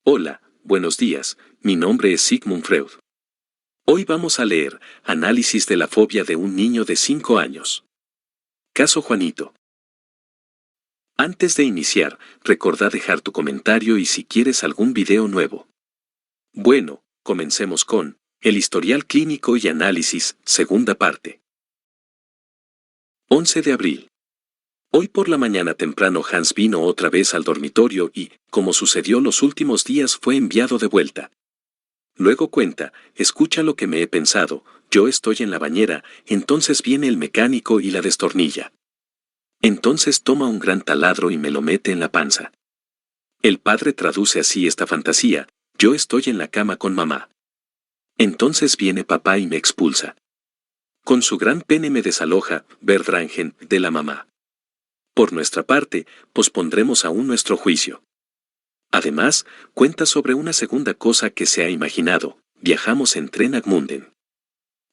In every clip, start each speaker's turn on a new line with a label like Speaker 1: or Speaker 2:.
Speaker 1: Hola, buenos días, mi nombre es Sigmund Freud. Hoy vamos a leer Análisis de la fobia de un niño de 5 años. Caso Juanito. Antes de iniciar, recordá dejar tu comentario y si quieres algún video nuevo. Bueno, comencemos con el historial clínico y análisis, segunda parte. 11 de abril. Hoy por la mañana temprano Hans vino otra vez al dormitorio y, como sucedió los últimos días, fue enviado de vuelta. Luego cuenta, escucha lo que me he pensado, yo estoy en la bañera, entonces viene el mecánico y la destornilla. Entonces toma un gran taladro y me lo mete en la panza. El padre traduce así esta fantasía, yo estoy en la cama con mamá. Entonces viene papá y me expulsa. Con su gran pene me desaloja, Verdrangen, de la mamá. Por nuestra parte, pospondremos aún nuestro juicio. Además, cuenta sobre una segunda cosa que se ha imaginado, viajamos en tren a Gmunden.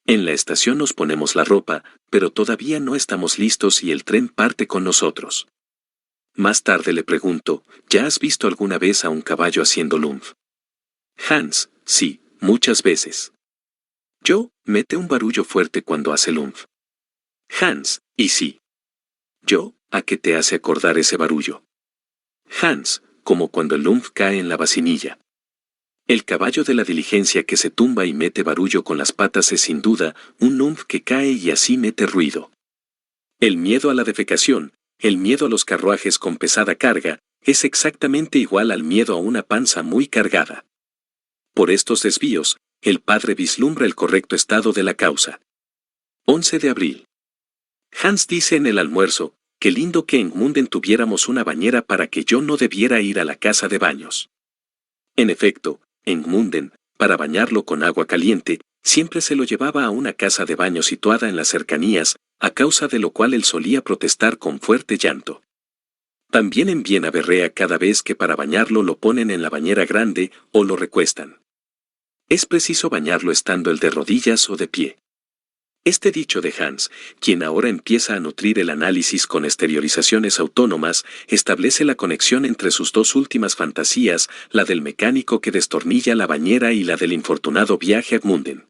Speaker 1: En la estación nos ponemos la ropa, pero todavía no estamos listos y el tren parte con nosotros. Más tarde le pregunto, ¿ya has visto alguna vez a un caballo haciendo lumf? Hans, sí, muchas veces. Yo, mete un barullo fuerte cuando hace lumf. Hans, y sí. Yo, ¿a qué te hace acordar ese barullo? Hans, como cuando el lumf cae en la vacinilla. El caballo de la diligencia que se tumba y mete barullo con las patas es sin duda un lumf que cae y así mete ruido. El miedo a la defecación, el miedo a los carruajes con pesada carga, es exactamente igual al miedo a una panza muy cargada. Por estos desvíos, el padre vislumbra el correcto estado de la causa. 11 de abril. Hans dice en el almuerzo, qué lindo que en Gmunden tuviéramos una bañera para que yo no debiera ir a la casa de baños. En efecto, en Gmunden, para bañarlo con agua caliente, siempre se lo llevaba a una casa de baño situada en las cercanías, a causa de lo cual él solía protestar con fuerte llanto. También en Viena berrea cada vez que para bañarlo lo ponen en la bañera grande o lo recuestan. Es preciso bañarlo estando él de rodillas o de pie. Este dicho de Hans, quien ahora empieza a nutrir el análisis con exteriorizaciones autónomas, establece la conexión entre sus dos últimas fantasías, la del mecánico que destornilla la bañera y la del infortunado viaje a Gmunden.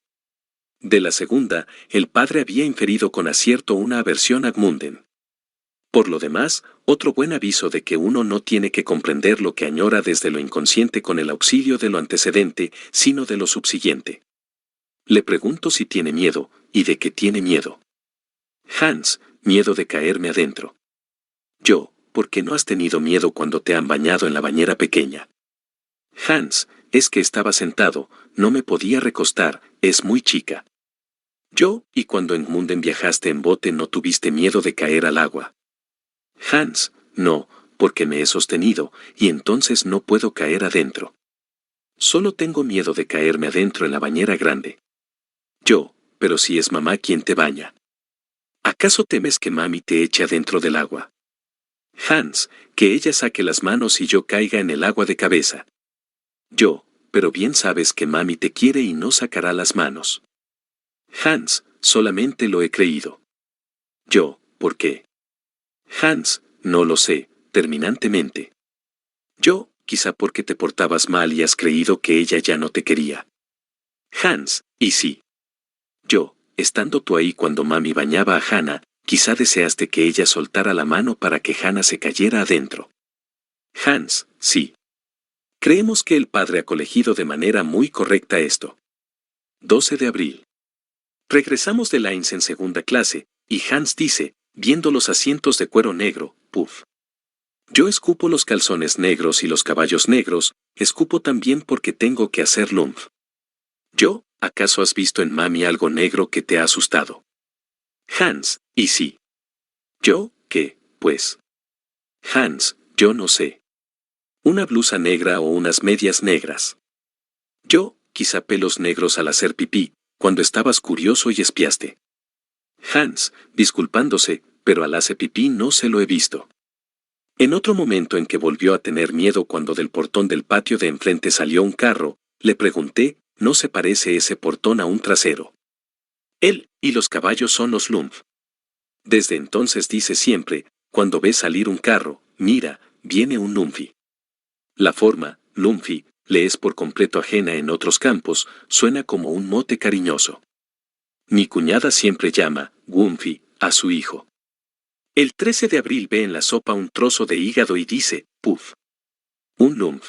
Speaker 1: De la segunda, el padre había inferido con acierto una aversión a Gmunden. Por lo demás, otro buen aviso de que uno no tiene que comprender lo que añora desde lo inconsciente con el auxilio de lo antecedente, sino de lo subsiguiente. Le pregunto si tiene miedo, ¿y de qué tiene miedo? Hans, miedo de caerme adentro. Yo, ¿por qué no has tenido miedo cuando te han bañado en la bañera pequeña? Hans, es que estaba sentado, no me podía recostar, es muy chica. Yo, ¿y cuando en Gmunden viajaste en bote no tuviste miedo de caer al agua? Hans, no, porque me he sostenido, y entonces no puedo caer adentro. Solo tengo miedo de caerme adentro en la bañera grande. Yo, pero si es mamá quien te baña. ¿Acaso temes que mami te eche adentro del agua? Hans, que ella saque las manos y yo caiga en el agua de cabeza. Yo, pero bien sabes que mami te quiere y no sacará las manos. Hans, solamente lo he creído. Yo, ¿por qué? Hans, no lo sé, terminantemente. Yo, quizá porque te portabas mal y has creído que ella ya no te quería. Hans, y sí. Yo, estando tú ahí cuando mami bañaba a Hannah, quizá deseaste que ella soltara la mano para que Hannah se cayera adentro. Hans, sí. Creemos que el padre ha colegido de manera muy correcta esto. 12 de abril. Regresamos de Lines en segunda clase, y Hans dice, viendo los asientos de cuero negro, puff. Yo escupo los calzones negros y los caballos negros, escupo también porque tengo que hacer lumf. Yo, ¿acaso has visto en mami algo negro que te ha asustado? Hans, y sí. Yo, ¿qué, pues? Hans, yo no sé. Una blusa negra o unas medias negras. Yo, quizá pelos negros al hacer pipí, cuando estabas curioso y espiaste. Hans, disculpándose, pero al hacer pipí no se lo he visto. En otro momento en que volvió a tener miedo cuando del portón del patio de enfrente salió un carro, le pregunté, ¿no se parece ese portón a un trasero? Él y los caballos son los lumf. Desde entonces dice siempre, cuando ve salir un carro, mira, viene un lumfi. La forma, lumfi, le es por completo ajena en otros campos, suena como un mote cariñoso. Mi cuñada siempre llama, Wumpy, a su hijo. El 13 de abril ve en la sopa un trozo de hígado y dice, puff. Un lump.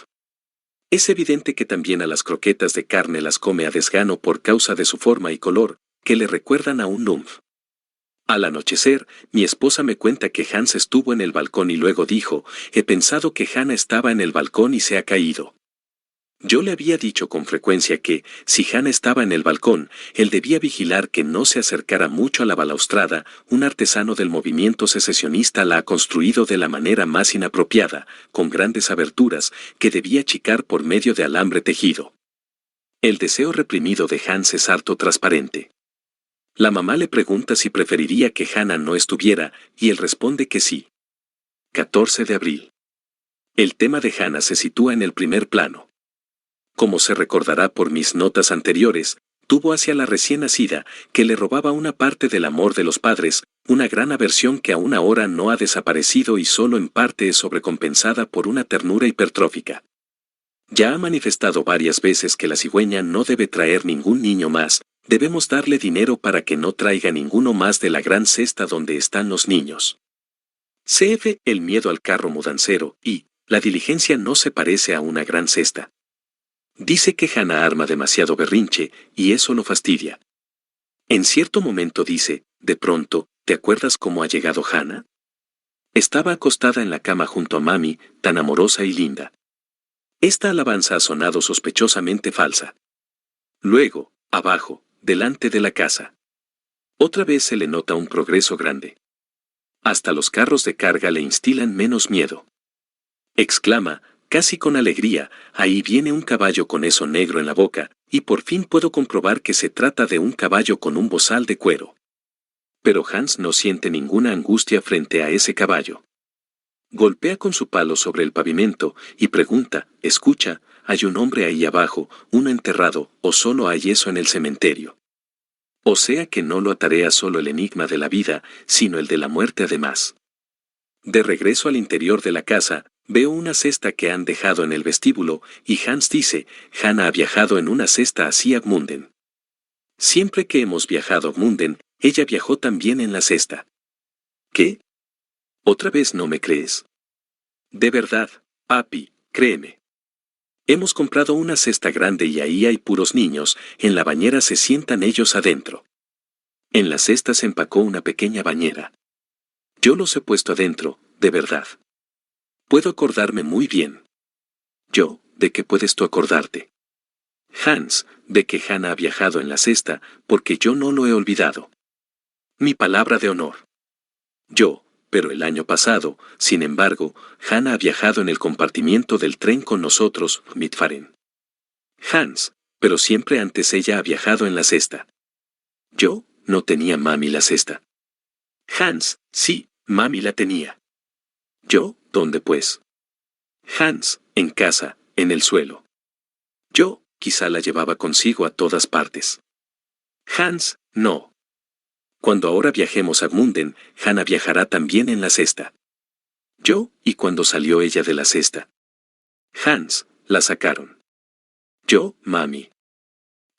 Speaker 1: Es evidente que también a las croquetas de carne las come a desgano por causa de su forma y color, que le recuerdan a un lump. Al anochecer, mi esposa me cuenta que Hans estuvo en el balcón y luego dijo, he pensado que Hannah estaba en el balcón y se ha caído. Yo le había dicho con frecuencia que, si Hannah estaba en el balcón, él debía vigilar que no se acercara mucho a la balaustrada. Un artesano del movimiento secesionista la ha construido de la manera más inapropiada, con grandes aberturas, que debía achicar por medio de alambre tejido. El deseo reprimido de Hans es harto transparente. La mamá le pregunta si preferiría que Hannah no estuviera, y él responde que sí. 14 de abril. El tema de Hannah se sitúa en el primer plano. Como se recordará por mis notas anteriores, tuvo hacia la recién nacida, que le robaba una parte del amor de los padres, una gran aversión que aún ahora no ha desaparecido y solo en parte es sobrecompensada por una ternura hipertrófica. Ya ha manifestado varias veces que la cigüeña no debe traer ningún niño más, debemos darle dinero para que no traiga ninguno más de la gran cesta donde están los niños. CF, el miedo al carro mudancero, y la diligencia no se parece a una gran cesta. Dice que Hannah arma demasiado berrinche, y eso lo fastidia. En cierto momento dice, de pronto, ¿te acuerdas cómo ha llegado Hannah? Estaba acostada en la cama junto a mami, tan amorosa y linda. Esta alabanza ha sonado sospechosamente falsa. Luego, abajo, delante de la casa. Otra vez se le nota un progreso grande. Hasta los carros de carga le instilan menos miedo. Exclama, casi con alegría, ahí viene un caballo con eso negro en la boca, y por fin puedo comprobar que se trata de un caballo con un bozal de cuero. Pero Hans no siente ninguna angustia frente a ese caballo. Golpea con su palo sobre el pavimento, y pregunta, escucha, ¿hay un hombre ahí abajo, uno enterrado, o solo hay eso en el cementerio? O sea que no lo atarea solo el enigma de la vida, sino el de la muerte además. De regreso al interior de la casa, veo una cesta que han dejado en el vestíbulo, y Hans dice, Hannah ha viajado en una cesta hacia Gmunden. Siempre que hemos viajado a Gmunden, ella viajó también en la cesta. ¿Qué? ¿Otra vez no me crees? De verdad, papi, créeme. Hemos comprado una cesta grande y ahí hay puros niños, en la bañera se sientan ellos adentro. En la cesta se empacó una pequeña bañera. Yo los he puesto adentro, de verdad. Puedo acordarme muy bien. Yo, ¿de qué puedes tú acordarte? Hans, de que Hannah ha viajado en la cesta, porque yo no lo he olvidado. Mi palabra de honor. Yo, pero el año pasado, sin embargo, Hannah ha viajado en el compartimiento del tren con nosotros, mitfahren. Hans, pero siempre antes ella ha viajado en la cesta. Yo, no tenía mami la cesta. Hans, sí, mami la tenía. Yo, ¿dónde pues? Hans, en casa, en el suelo. Yo, quizá la llevaba consigo a todas partes. Hans, no. Cuando ahora viajemos a Gmunden, Hannah viajará también en la cesta. Yo, ¿y cuando salió ella de la cesta? Hans, la sacaron. Yo, mami.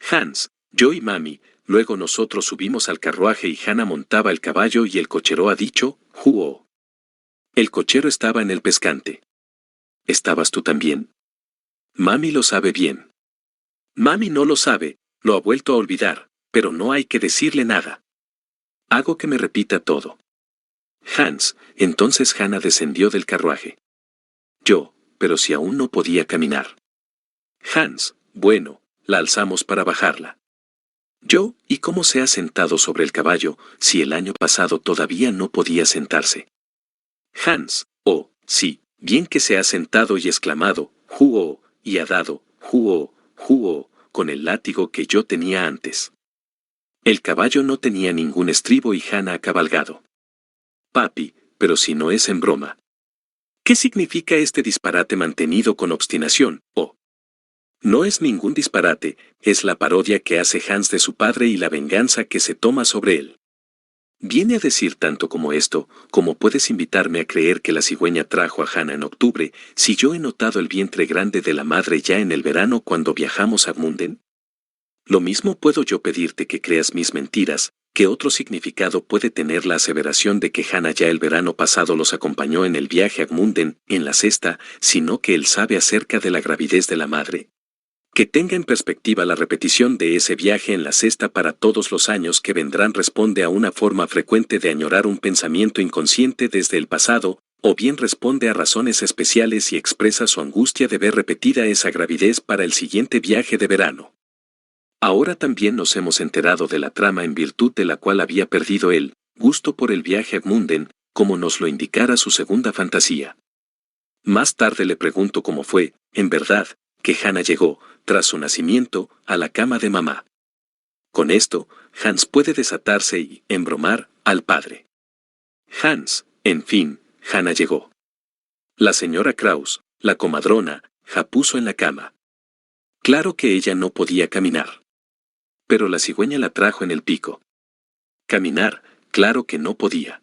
Speaker 1: Hans, yo y mami, luego nosotros subimos al carruaje y Hannah montaba el caballo y el cochero ha dicho, ¡juo! El cochero estaba en el pescante. ¿Estabas tú también? Mami lo sabe bien. Mami no lo sabe, lo ha vuelto a olvidar, pero no hay que decirle nada. Hago que me repita todo. Hans, entonces Hannah descendió del carruaje. Yo, pero si aún no podía caminar. Hans, bueno, la alzamos para bajarla. Yo, ¿y cómo se ha sentado sobre el caballo, si el año pasado todavía no podía sentarse? Hans, oh, sí, bien que se ha sentado y exclamado, ¡juo! Y ha dado, ¡juo! ¡Juo! Con el látigo que yo tenía antes. El caballo no tenía ningún estribo y Hannah ha cabalgado. Papi, pero si no es en broma. ¿Qué significa este disparate mantenido con obstinación, oh? No es ningún disparate, es la parodia que hace Hans de su padre y la venganza que se toma sobre él. Viene a decir tanto como esto, como puedes invitarme a creer que la cigüeña trajo a Hannah en octubre, si yo he notado el vientre grande de la madre ya en el verano cuando viajamos a Gmunden. Lo mismo puedo yo pedirte que creas mis mentiras. ¿Qué otro significado puede tener la aseveración de que Hannah ya el verano pasado los acompañó en el viaje a Gmunden, en la cesta, sino que él sabe acerca de la gravidez de la madre? Que tenga en perspectiva la repetición de ese viaje en la cesta para todos los años que vendrán responde a una forma frecuente de añorar un pensamiento inconsciente desde el pasado, o bien responde a razones especiales y expresa su angustia de ver repetida esa gravidez para el siguiente viaje de verano. Ahora también nos hemos enterado de la trama en virtud de la cual había perdido el gusto por el viaje a Gmunden, como nos lo indicara su segunda fantasía. Más tarde le pregunto cómo fue, en verdad, que Hannah llegó, tras su nacimiento, a la cama de mamá. Con esto, Hans puede desatarse y embromar al padre. Hans, en fin, Hannah llegó. La señora Kraus, la comadrona, la puso en la cama. Claro que ella no podía caminar. Pero la cigüeña la trajo en el pico. Caminar, claro que no podía.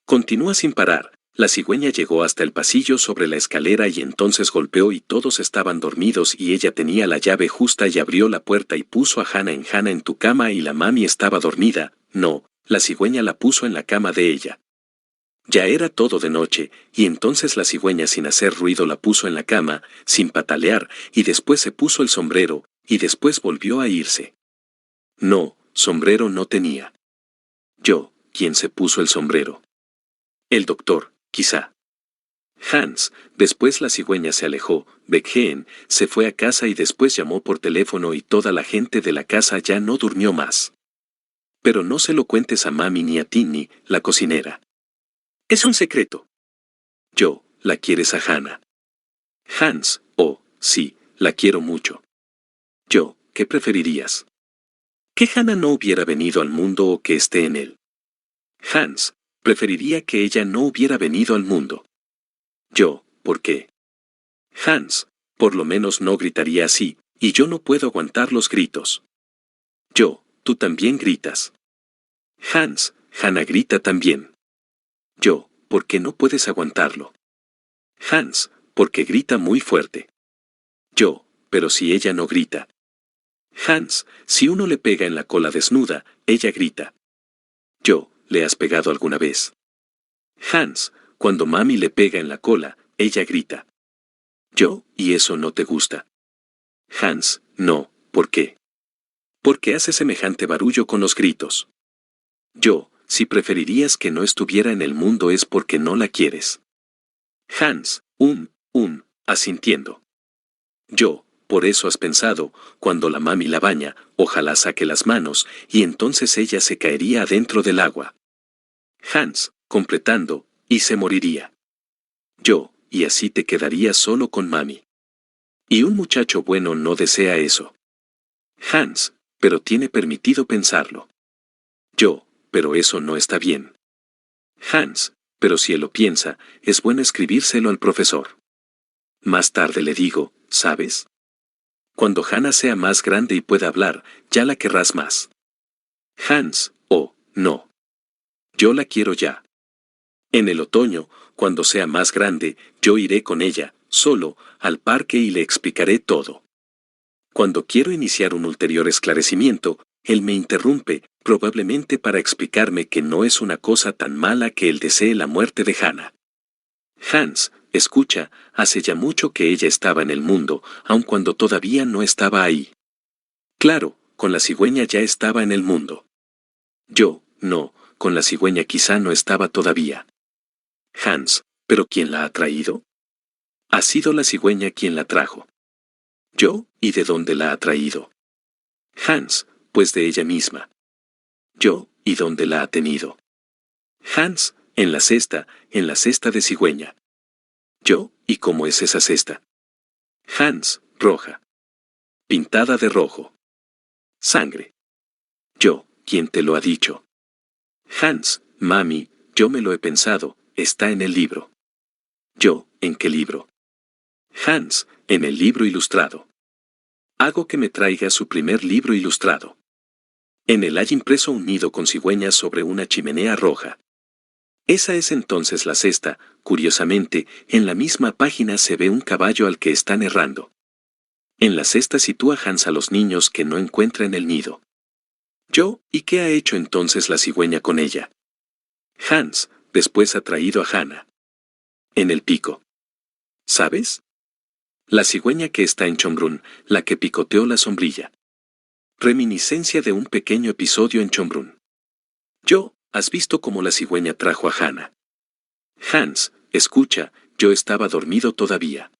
Speaker 1: Continúa sin parar. La cigüeña llegó hasta el pasillo sobre la escalera y entonces golpeó y todos estaban dormidos y ella tenía la llave justa y abrió la puerta y puso a Hannah en tu cama y la mami estaba dormida. No, la cigüeña la puso en la cama de ella. Ya era todo de noche, y entonces la cigüeña sin hacer ruido la puso en la cama, sin patalear, y después se puso el sombrero, y después volvió a irse. No, sombrero no tenía. Yo, ¿quién se puso el sombrero? El doctor, quizá. Hans, después la cigüeña se alejó, Beckhen, se fue a casa y después llamó por teléfono y toda la gente de la casa ya no durmió más. Pero no se lo cuentes a mami ni a Tinny, la cocinera. Es un secreto. Yo, ¿la quieres a Hannah? Hans, oh, sí, la quiero mucho. Yo, ¿qué preferirías? ¿Que Hannah no hubiera venido al mundo o que esté en él? Hans, preferiría que ella no hubiera venido al mundo. Yo, ¿por qué? Hans, por lo menos no gritaría así, y yo no puedo aguantar los gritos. Yo, tú también gritas. Hans, Hannah grita también. Yo, ¿por qué no puedes aguantarlo? Hans, porque grita muy fuerte. Yo, pero si ella no grita. Hans, si uno le pega en la cola desnuda, ella grita. Yo, ¿le has pegado alguna vez? Hans, cuando mami le pega en la cola, ella grita. Yo, ¿y eso no te gusta? Hans, no, ¿por qué? Porque hace semejante barullo con los gritos. Yo, si preferirías que no estuviera en el mundo es porque no la quieres. Hans, asintiendo. Yo, por eso has pensado, cuando la mami la baña, ojalá saque las manos, y entonces ella se caería adentro del agua. Hans, completando, y se moriría. Yo, y así te quedarías solo con mami. Y un muchacho bueno no desea eso. Hans, pero tiene permitido pensarlo. Yo, pero eso no está bien. Hans, pero si él lo piensa, es bueno escribírselo al profesor. Más tarde le digo, ¿sabes? Cuando Hannah sea más grande y pueda hablar, ya la querrás más. Hans, oh, no. Yo la quiero ya. En el otoño, cuando sea más grande, yo iré con ella, solo, al parque y le explicaré todo. Cuando quiero iniciar un ulterior esclarecimiento, él me interrumpe, probablemente para explicarme que no es una cosa tan mala que él desee la muerte de Hannah. Hans, escucha, hace ya mucho que ella estaba en el mundo, aun cuando todavía no estaba ahí. Claro, con la cigüeña ya estaba en el mundo. Yo, no, con la cigüeña quizá no estaba todavía. Hans, ¿pero quién la ha traído? Ha sido la cigüeña quien la trajo. Yo, ¿y de dónde la ha traído? Hans, pues de ella misma. Yo, ¿y dónde la ha tenido? Hans, en la cesta de cigüeña. Yo, ¿y cómo es esa cesta? Hans, roja. Pintada de rojo. Sangre. Yo, ¿quién te lo ha dicho? Hans, mami, yo me lo he pensado, está en el libro. Yo, ¿en qué libro? Hans, en el libro ilustrado. Hago que me traiga su primer libro ilustrado. En él hay impreso un nido con cigüeñas sobre una chimenea roja. Esa es entonces la cesta. Curiosamente, en la misma página se ve un caballo al que están errando. En la cesta sitúa Hans a los niños que no encuentra en el nido. Yo, ¿y qué ha hecho entonces la cigüeña con ella? Hans, después ha traído a Hannah. En el pico. ¿Sabes? La cigüeña que está en Chombrún, la que picoteó la sombrilla. Reminiscencia de un pequeño episodio en Chombrún. Yo, ¿has visto cómo la cigüeña trajo a Hannah? Hans, escucha, yo estaba dormido todavía.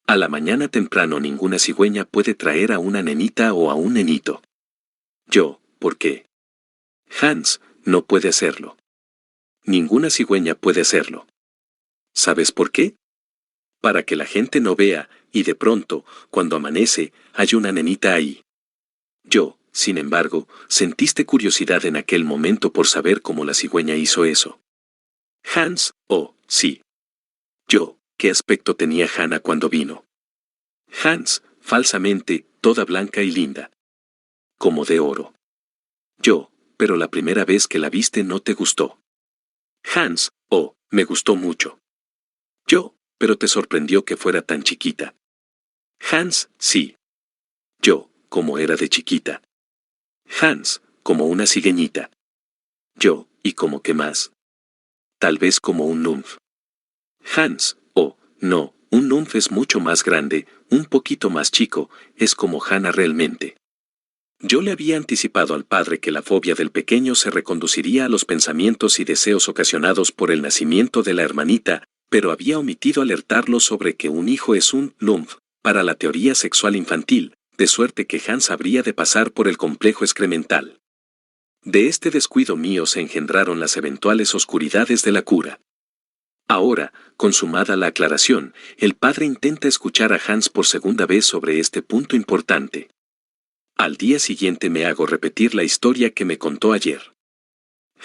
Speaker 1: A la mañana temprano ninguna cigüeña puede traer a una nenita o a un nenito. Yo, ¿por qué? Hans, no puede hacerlo. Ninguna cigüeña puede hacerlo. ¿Sabes por qué? Para que la gente no vea, y de pronto, cuando amanece, hay una nenita ahí. Yo, sin embargo, sentiste curiosidad en aquel momento por saber cómo la cigüeña hizo eso. Hans, oh, sí. Yo, ¿qué aspecto tenía Hannah cuando vino? Hans, falsamente, toda blanca y linda. Como de oro. Yo, pero la primera vez que la viste no te gustó. Hans, oh, me gustó mucho. Yo, pero te sorprendió que fuera tan chiquita. Hans, sí. Yo, como era de chiquita. Hans, como una cigüeñita. Yo, ¿y como qué más? Tal vez como un nymf. Hans, oh, no, un nymf es mucho más grande, un poquito más chico, es como Hannah realmente. Yo le había anticipado al padre que la fobia del pequeño se reconduciría a los pensamientos y deseos ocasionados por el nacimiento de la hermanita, pero había omitido alertarlo sobre que un hijo es un nymf, para la teoría sexual infantil, de suerte que Hans habría de pasar por el complejo excremental. De este descuido mío se engendraron las eventuales oscuridades de la cura. Ahora, consumada la aclaración, el padre intenta escuchar a Hans por segunda vez sobre este punto importante. Al día siguiente me hago repetir la historia que me contó ayer.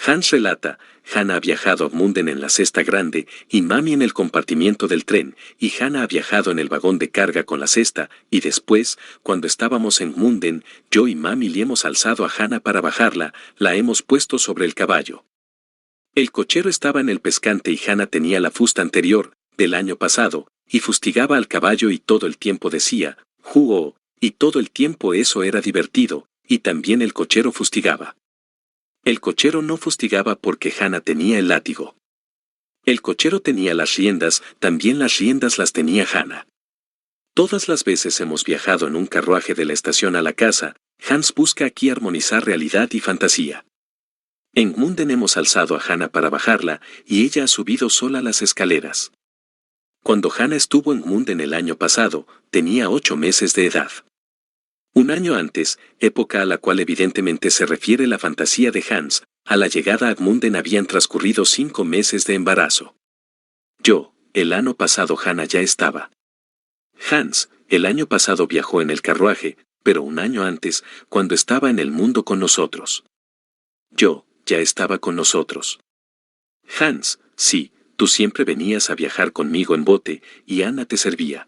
Speaker 1: Hans relata, Hannah ha viajado a Gmunden en la cesta grande y Mami en el compartimiento del tren, y Hannah ha viajado en el vagón de carga con la cesta, y después, cuando estábamos en Gmunden, yo y Mami le hemos alzado a Hannah para bajarla, la hemos puesto sobre el caballo. El cochero estaba en el pescante y Hannah tenía la fusta anterior, del año pasado, y fustigaba al caballo y todo el tiempo decía, ¡jugo! Y todo el tiempo eso era divertido, y también el cochero fustigaba. El cochero no fustigaba porque Hannah tenía el látigo. El cochero tenía las riendas, también las riendas las tenía Hannah. Todas las veces hemos viajado en un carruaje de la estación a la casa, Hans busca aquí armonizar realidad y fantasía. En Gmunden hemos alzado a Hannah para bajarla, y ella ha subido sola las escaleras. Cuando Hannah estuvo en Gmunden el año pasado, tenía 8 meses de edad. Un año antes, época a la cual evidentemente se refiere la fantasía de Hans, a la llegada a Gmunden habían transcurrido 5 meses de embarazo. Yo, el año pasado Hannah ya estaba. Hans, el año pasado viajó en el carruaje, pero un año antes, cuando estaba en el mundo con nosotros. Yo, ya estaba con nosotros. Hans, sí, tú siempre venías a viajar conmigo en bote, y Anna te servía.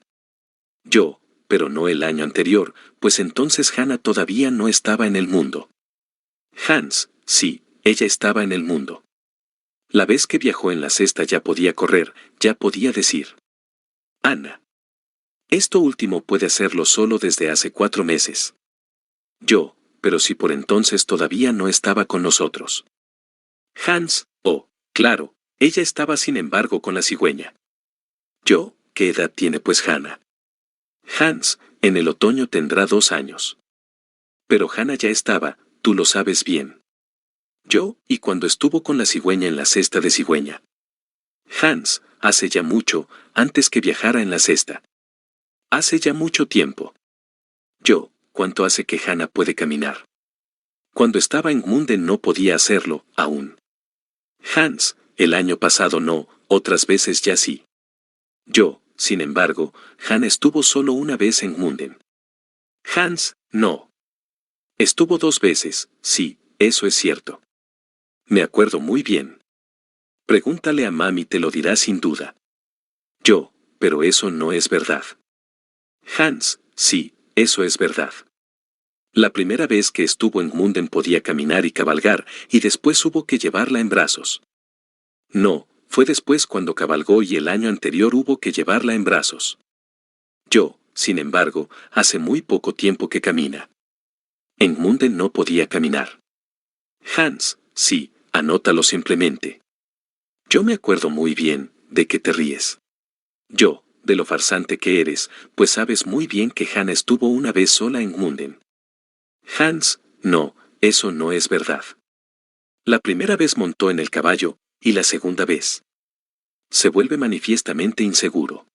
Speaker 1: Yo, pero no el año anterior, pues entonces Hannah todavía no estaba en el mundo. Hans, sí, ella estaba en el mundo. La vez que viajó en la cesta ya podía correr, ya podía decir. Anna. Esto último puede hacerlo solo desde hace 4 meses. Yo, pero si por entonces todavía no estaba con nosotros. Hans, oh, claro, ella estaba sin embargo con la cigüeña. Yo, ¿qué edad tiene pues Hannah? Hans, en el otoño tendrá 2 años. Pero Hannah ya estaba, tú lo sabes bien. Yo, y cuando estuvo con la cigüeña en la cesta de cigüeña. Hans, hace ya mucho, antes que viajara en la cesta. Hace ya mucho tiempo. Yo, ¿cuánto hace que Hannah puede caminar? Cuando estaba en Gmunden no podía hacerlo, aún. Hans, el año pasado no, otras veces ya sí. Yo, sin embargo, Hannah estuvo solo una vez en Gmunden. Hans, no. Estuvo 2 veces, sí, eso es cierto. Me acuerdo muy bien. Pregúntale a Mami, te lo dirá sin duda. Yo, pero eso no es verdad. Hans, sí, eso es verdad. La primera vez que estuvo en Gmunden podía caminar y cabalgar, y después hubo que llevarla en brazos. No, fue después cuando cabalgó y el año anterior hubo que llevarla en brazos. Yo, sin embargo, hace muy poco tiempo que camina. En Gmunden no podía caminar. Hans, sí, anótalo simplemente. Yo me acuerdo muy bien, ¿de qué te ríes? Yo, de lo farsante que eres, pues sabes muy bien que Hanna estuvo una vez sola en Gmunden. Hans, no, eso no es verdad. La primera vez montó en el caballo, y la segunda vez. Se vuelve manifiestamente inseguro.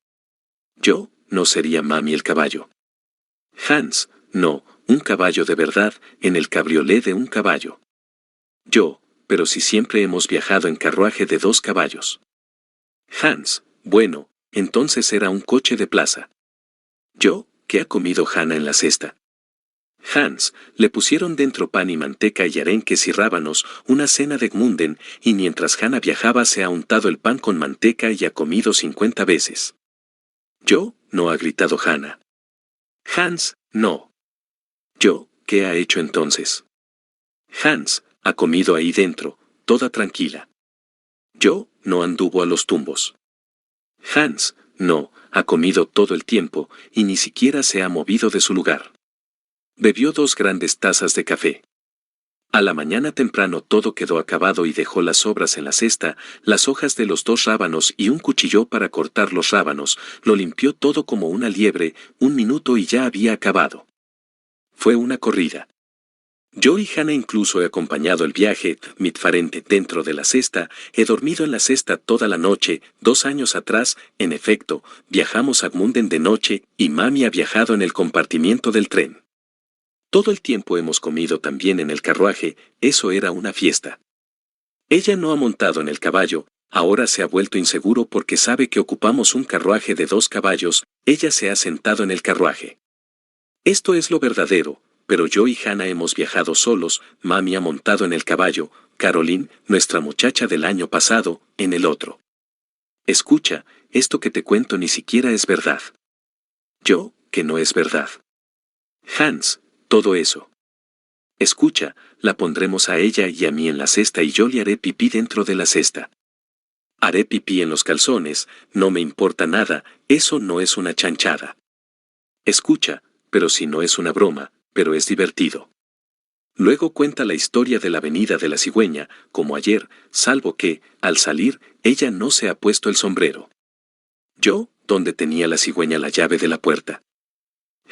Speaker 1: Yo, no sería mami el caballo. Hans, no, un caballo de verdad, en el cabriolé de un caballo. Yo, pero si siempre hemos viajado en carruaje de 2 caballos. Hans, bueno, entonces era un coche de plaza. Yo, ¿qué ha comido Hanna en la cesta? Hans, le pusieron dentro pan y manteca y arenques y rábanos, una cena de Gmunden, y mientras Hanna viajaba se ha untado el pan con manteca y ha comido 50 veces. Yo, no ha gritado Hanna. Hans, no. Yo, ¿qué ha hecho entonces? Hans, ha comido ahí dentro, toda tranquila. Yo, no anduvo a los tumbos. Hans, no, ha comido todo el tiempo, y ni siquiera se ha movido de su lugar. Bebió 2 grandes tazas de café. A la mañana temprano todo quedó acabado y dejó las sobras en la cesta, las hojas de los 2 rábanos y un cuchillo para cortar los rábanos, lo limpió todo como una liebre, 1 minuto y ya había acabado. Fue una corrida. Yo y Hanna incluso he acompañado el viaje, mitfarente, dentro de la cesta, he dormido en la cesta toda la noche, 2 años atrás, en efecto, viajamos a Gmunden de noche, y mami ha viajado en el compartimiento del tren. Todo el tiempo hemos comido también en el carruaje, eso era una fiesta. Ella no ha montado en el caballo, ahora se ha vuelto inseguro porque sabe que ocupamos un carruaje de 2 caballos, ella se ha sentado en el carruaje. Esto es lo verdadero, pero yo y Hanna hemos viajado solos, mami ha montado en el caballo, Caroline, nuestra muchacha del año pasado, en el otro. Escucha, esto que te cuento ni siquiera es verdad. Yo, que no es verdad. Hans, todo eso. Escucha, la pondremos a ella y a mí en la cesta y yo le haré pipí dentro de la cesta. Haré pipí en los calzones, no me importa nada, eso no es una chanchada. Escucha, pero si no es una broma, pero es divertido. Luego cuenta la historia de la venida de la cigüeña, como ayer, salvo que, al salir, ella no se ha puesto el sombrero. Yo, ¿dónde tenía la cigüeña la llave de la puerta?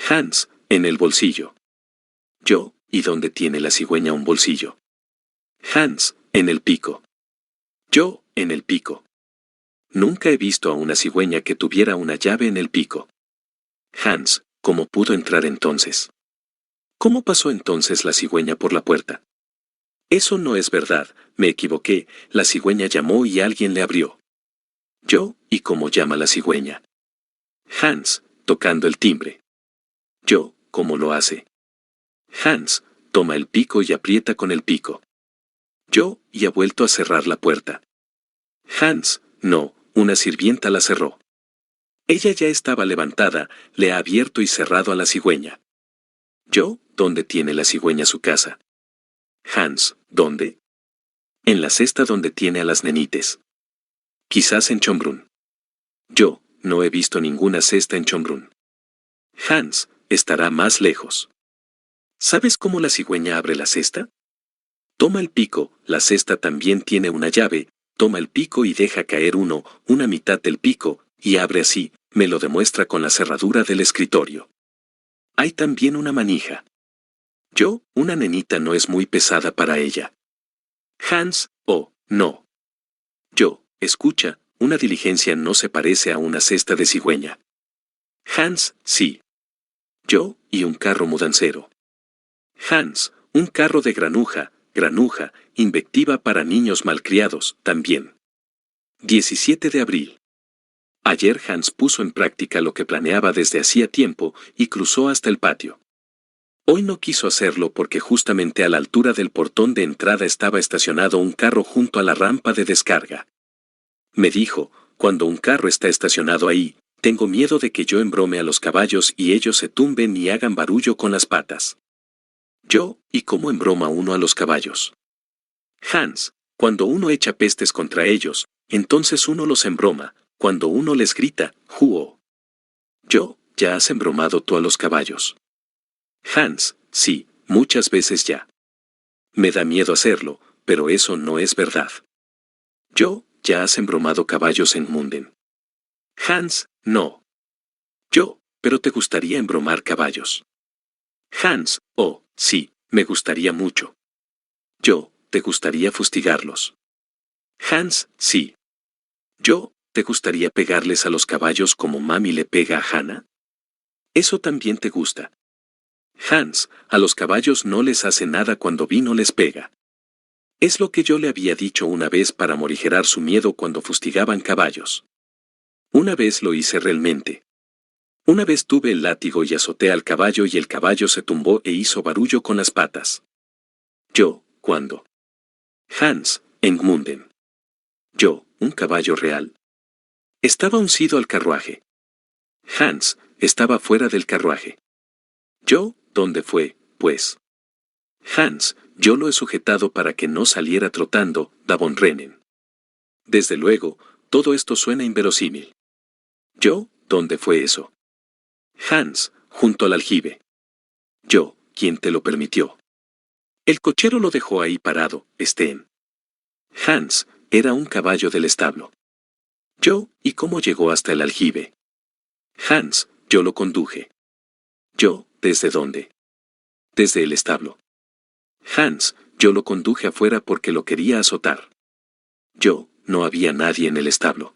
Speaker 1: Hans, en el bolsillo. Yo, ¿y dónde tiene la cigüeña un bolsillo? Hans, en el pico. Yo, en el pico. Nunca he visto a una cigüeña que tuviera una llave en el pico. Hans, ¿cómo pudo entrar entonces? ¿Cómo pasó entonces la cigüeña por la puerta? Eso no es verdad, me equivoqué, la cigüeña llamó y alguien le abrió. Yo, ¿y cómo llama la cigüeña? Hans, tocando el timbre. Yo, ¿cómo lo hace? Hans, toma el pico y aprieta con el pico. Yo, y ha vuelto a cerrar la puerta. Hans, no, una sirvienta la cerró. Ella ya estaba levantada, le ha abierto y cerrado a la cigüeña. Yo, ¿dónde tiene la cigüeña su casa? Hans, ¿dónde? En la cesta donde tiene a las nenites. Quizás en Schönbrunn. Yo, no he visto ninguna cesta en Schönbrunn. Hans, estará más lejos. ¿Sabes cómo la cigüeña abre la cesta? Toma el pico, la cesta también tiene una llave, toma el pico y deja caer una mitad del pico, y abre así, me lo demuestra con la cerradura del escritorio. Hay también una manija. Yo, una nenita no es muy pesada para ella. Hans, oh, no. Yo, escucha, una diligencia no se parece a una cesta de cigüeña. Hans, sí. Yo, y un carro mudancero. Hans, un carro de granuja, invectiva para niños malcriados, también. 17 de abril. Ayer Hans puso en práctica lo que planeaba desde hacía tiempo y cruzó hasta el patio. Hoy no quiso hacerlo porque justamente a la altura del portón de entrada estaba estacionado un carro junto a la rampa de descarga. Me dijo, cuando un carro está estacionado ahí, tengo miedo de que yo embrome a los caballos y ellos se tumben y hagan barullo con las patas. Yo, ¿y cómo embroma uno a los caballos? Hans, cuando uno echa pestes contra ellos, entonces uno los embroma, cuando uno les grita, ¡juo! Yo, ¿ya has embromado tú a los caballos? Hans, sí, muchas veces ya. Me da miedo hacerlo, pero eso no es verdad. Yo, ¿ya has embromado caballos en Munden? Hans, no. Yo, pero te gustaría embromar caballos. Hans, oh, sí, me gustaría mucho. Yo, ¿te gustaría fustigarlos? Hans, sí. Yo, ¿te gustaría pegarles a los caballos como mami le pega a Hannah? Eso también te gusta. Hans, a los caballos no les hace nada cuando Vino les pega. Es lo que yo le había dicho una vez para morigerar su miedo cuando fustigaban caballos. Una vez lo hice realmente. Una vez tuve el látigo y azoté al caballo y el caballo se tumbó e hizo barullo con las patas. Yo, ¿cuándo? Hans, en Munden. Yo, ¿un caballo real? Estaba uncido al carruaje. Hans, estaba fuera del carruaje. Yo, ¿dónde fue, pues? Hans, yo lo he sujetado para que no saliera trotando, Davon Rennen. Desde luego, todo esto suena inverosímil. Yo, ¿dónde fue eso? Hans, junto al aljibe. Yo, ¿quién te lo permitió? El cochero lo dejó ahí parado, Sten. Hans, era un caballo del establo. Yo, ¿y cómo llegó hasta el aljibe? Hans, yo lo conduje. Yo, ¿desde dónde? Desde el establo. Hans, yo lo conduje afuera porque lo quería azotar. Yo, no había nadie en el establo.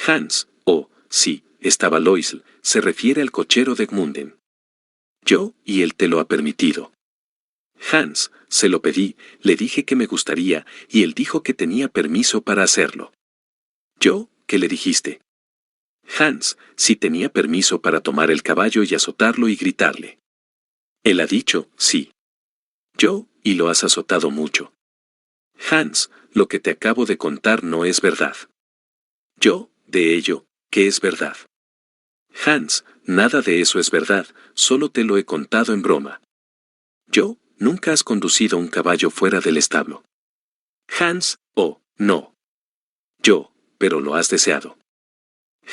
Speaker 1: Hans, oh, sí, estaba Loisl, se refiere al cochero de Gmunden. Yo, y él te lo ha permitido. Hans, se lo pedí, le dije que me gustaría, y él dijo que tenía permiso para hacerlo. Yo, ¿qué le dijiste? Hans, si tenía permiso para tomar el caballo y azotarlo y gritarle. Él ha dicho, sí. Yo, y lo has azotado mucho. Hans, lo que te acabo de contar no es verdad. Yo, de ello, ¿qué es verdad? Hans, nada de eso es verdad, solo te lo he contado en broma. Yo, nunca has conducido un caballo fuera del establo. Hans, oh, no. Yo, pero lo has deseado.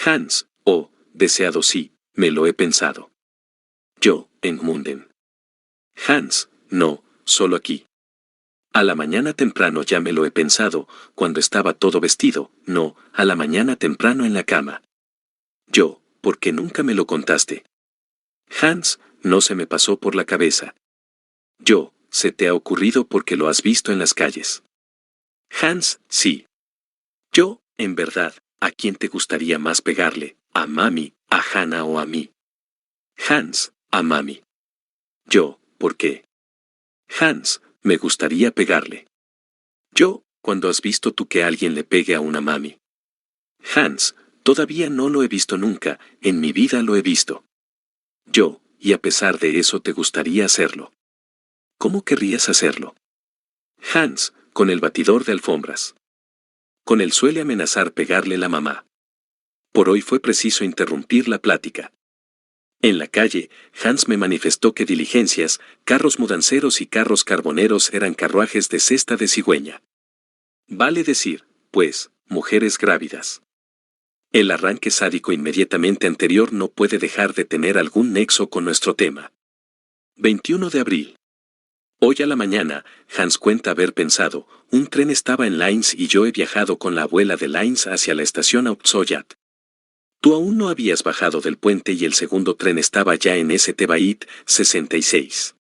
Speaker 1: Hans, oh, deseado sí, me lo he pensado. Yo, en Munden. Hans, no, solo aquí. A la mañana temprano ya me lo he pensado, cuando estaba todo vestido, no, a la mañana temprano en la cama. Yo, ¿por qué nunca me lo contaste? Hans, no se me pasó por la cabeza. Yo, se te ha ocurrido porque lo has visto en las calles. Hans, sí. Yo, en verdad, ¿a quién te gustaría más pegarle? ¿A mami, a Hannah o a mí? Hans, a mami. Yo, ¿por qué? Hans, me gustaría pegarle. Yo, ¿cuándo has visto tú que alguien le pegue a una mami? Hans, todavía no lo he visto nunca, en mi vida lo he visto. Yo, y a pesar de eso te gustaría hacerlo. ¿Cómo querrías hacerlo? Hans, con el batidor de alfombras. Con él suele amenazar pegarle la mamá. Por hoy fue preciso interrumpir la plática. En la calle, Hans me manifestó que diligencias, carros mudanceros y carros carboneros eran carruajes de cesta de cigüeña. Vale decir, pues, mujeres grávidas. El arranque sádico inmediatamente anterior no puede dejar de tener algún nexo con nuestro tema. 21 de abril. Hoy a la mañana, Hans cuenta haber pensado, un tren estaba en Linz y yo he viajado con la abuela de Linz hacia la estación Hauptzollern. Tú aún no habías bajado del puente y el segundo tren estaba ya en St. Veit 66.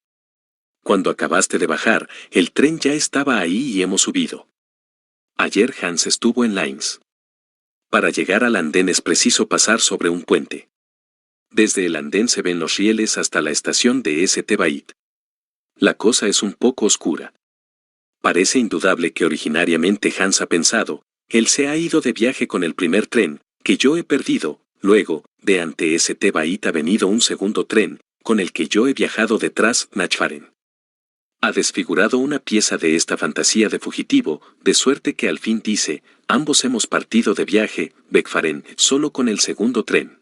Speaker 1: Cuando acabaste de bajar, el tren ya estaba ahí y hemos subido. Ayer Hans estuvo en Linz. Para llegar al andén es preciso pasar sobre un puente. Desde el andén se ven los rieles hasta la estación de St. Veit. La cosa es un poco oscura. Parece indudable que originariamente Hans ha pensado, él se ha ido de viaje con el primer tren, que yo he perdido, luego, de ante St. Veit ha venido un segundo tren, con el que yo he viajado detrás, Nachfaren. Ha desfigurado una pieza de esta fantasía de fugitivo, de suerte que al fin dice, ambos hemos partido de viaje, Beckfaren, solo con el segundo tren.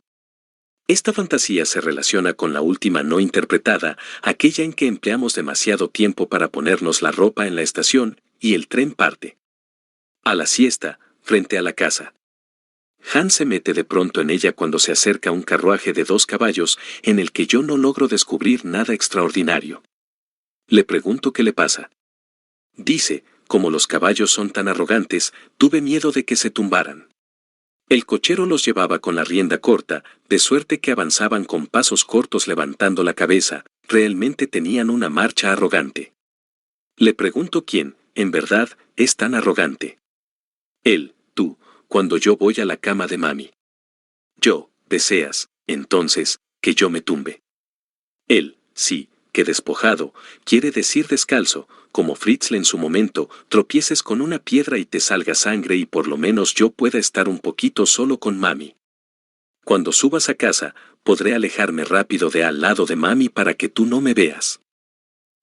Speaker 1: Esta fantasía se relaciona con la última no interpretada, aquella en que empleamos demasiado tiempo para ponernos la ropa en la estación, y el tren parte. A la siesta, frente a la casa. Hans se mete de pronto en ella cuando se acerca un carruaje de 2 caballos, en el que yo no logro descubrir nada extraordinario. Le pregunto qué le pasa. Dice, como los caballos son tan arrogantes, tuve miedo de que se tumbaran. El cochero los llevaba con la rienda corta, de suerte que avanzaban con pasos cortos levantando la cabeza, realmente tenían una marcha arrogante. Le pregunto quién, en verdad, es tan arrogante. Él, tú, cuando yo voy a la cama de mami. Yo, deseas, entonces, que yo me tumbe. Él, sí, que despojado, quiere decir descalzo, como Fritzl en su momento, tropieces con una piedra y te salga sangre y por lo menos yo pueda estar un poquito solo con mami. Cuando subas a casa, podré alejarme rápido de al lado de mami para que tú no me veas.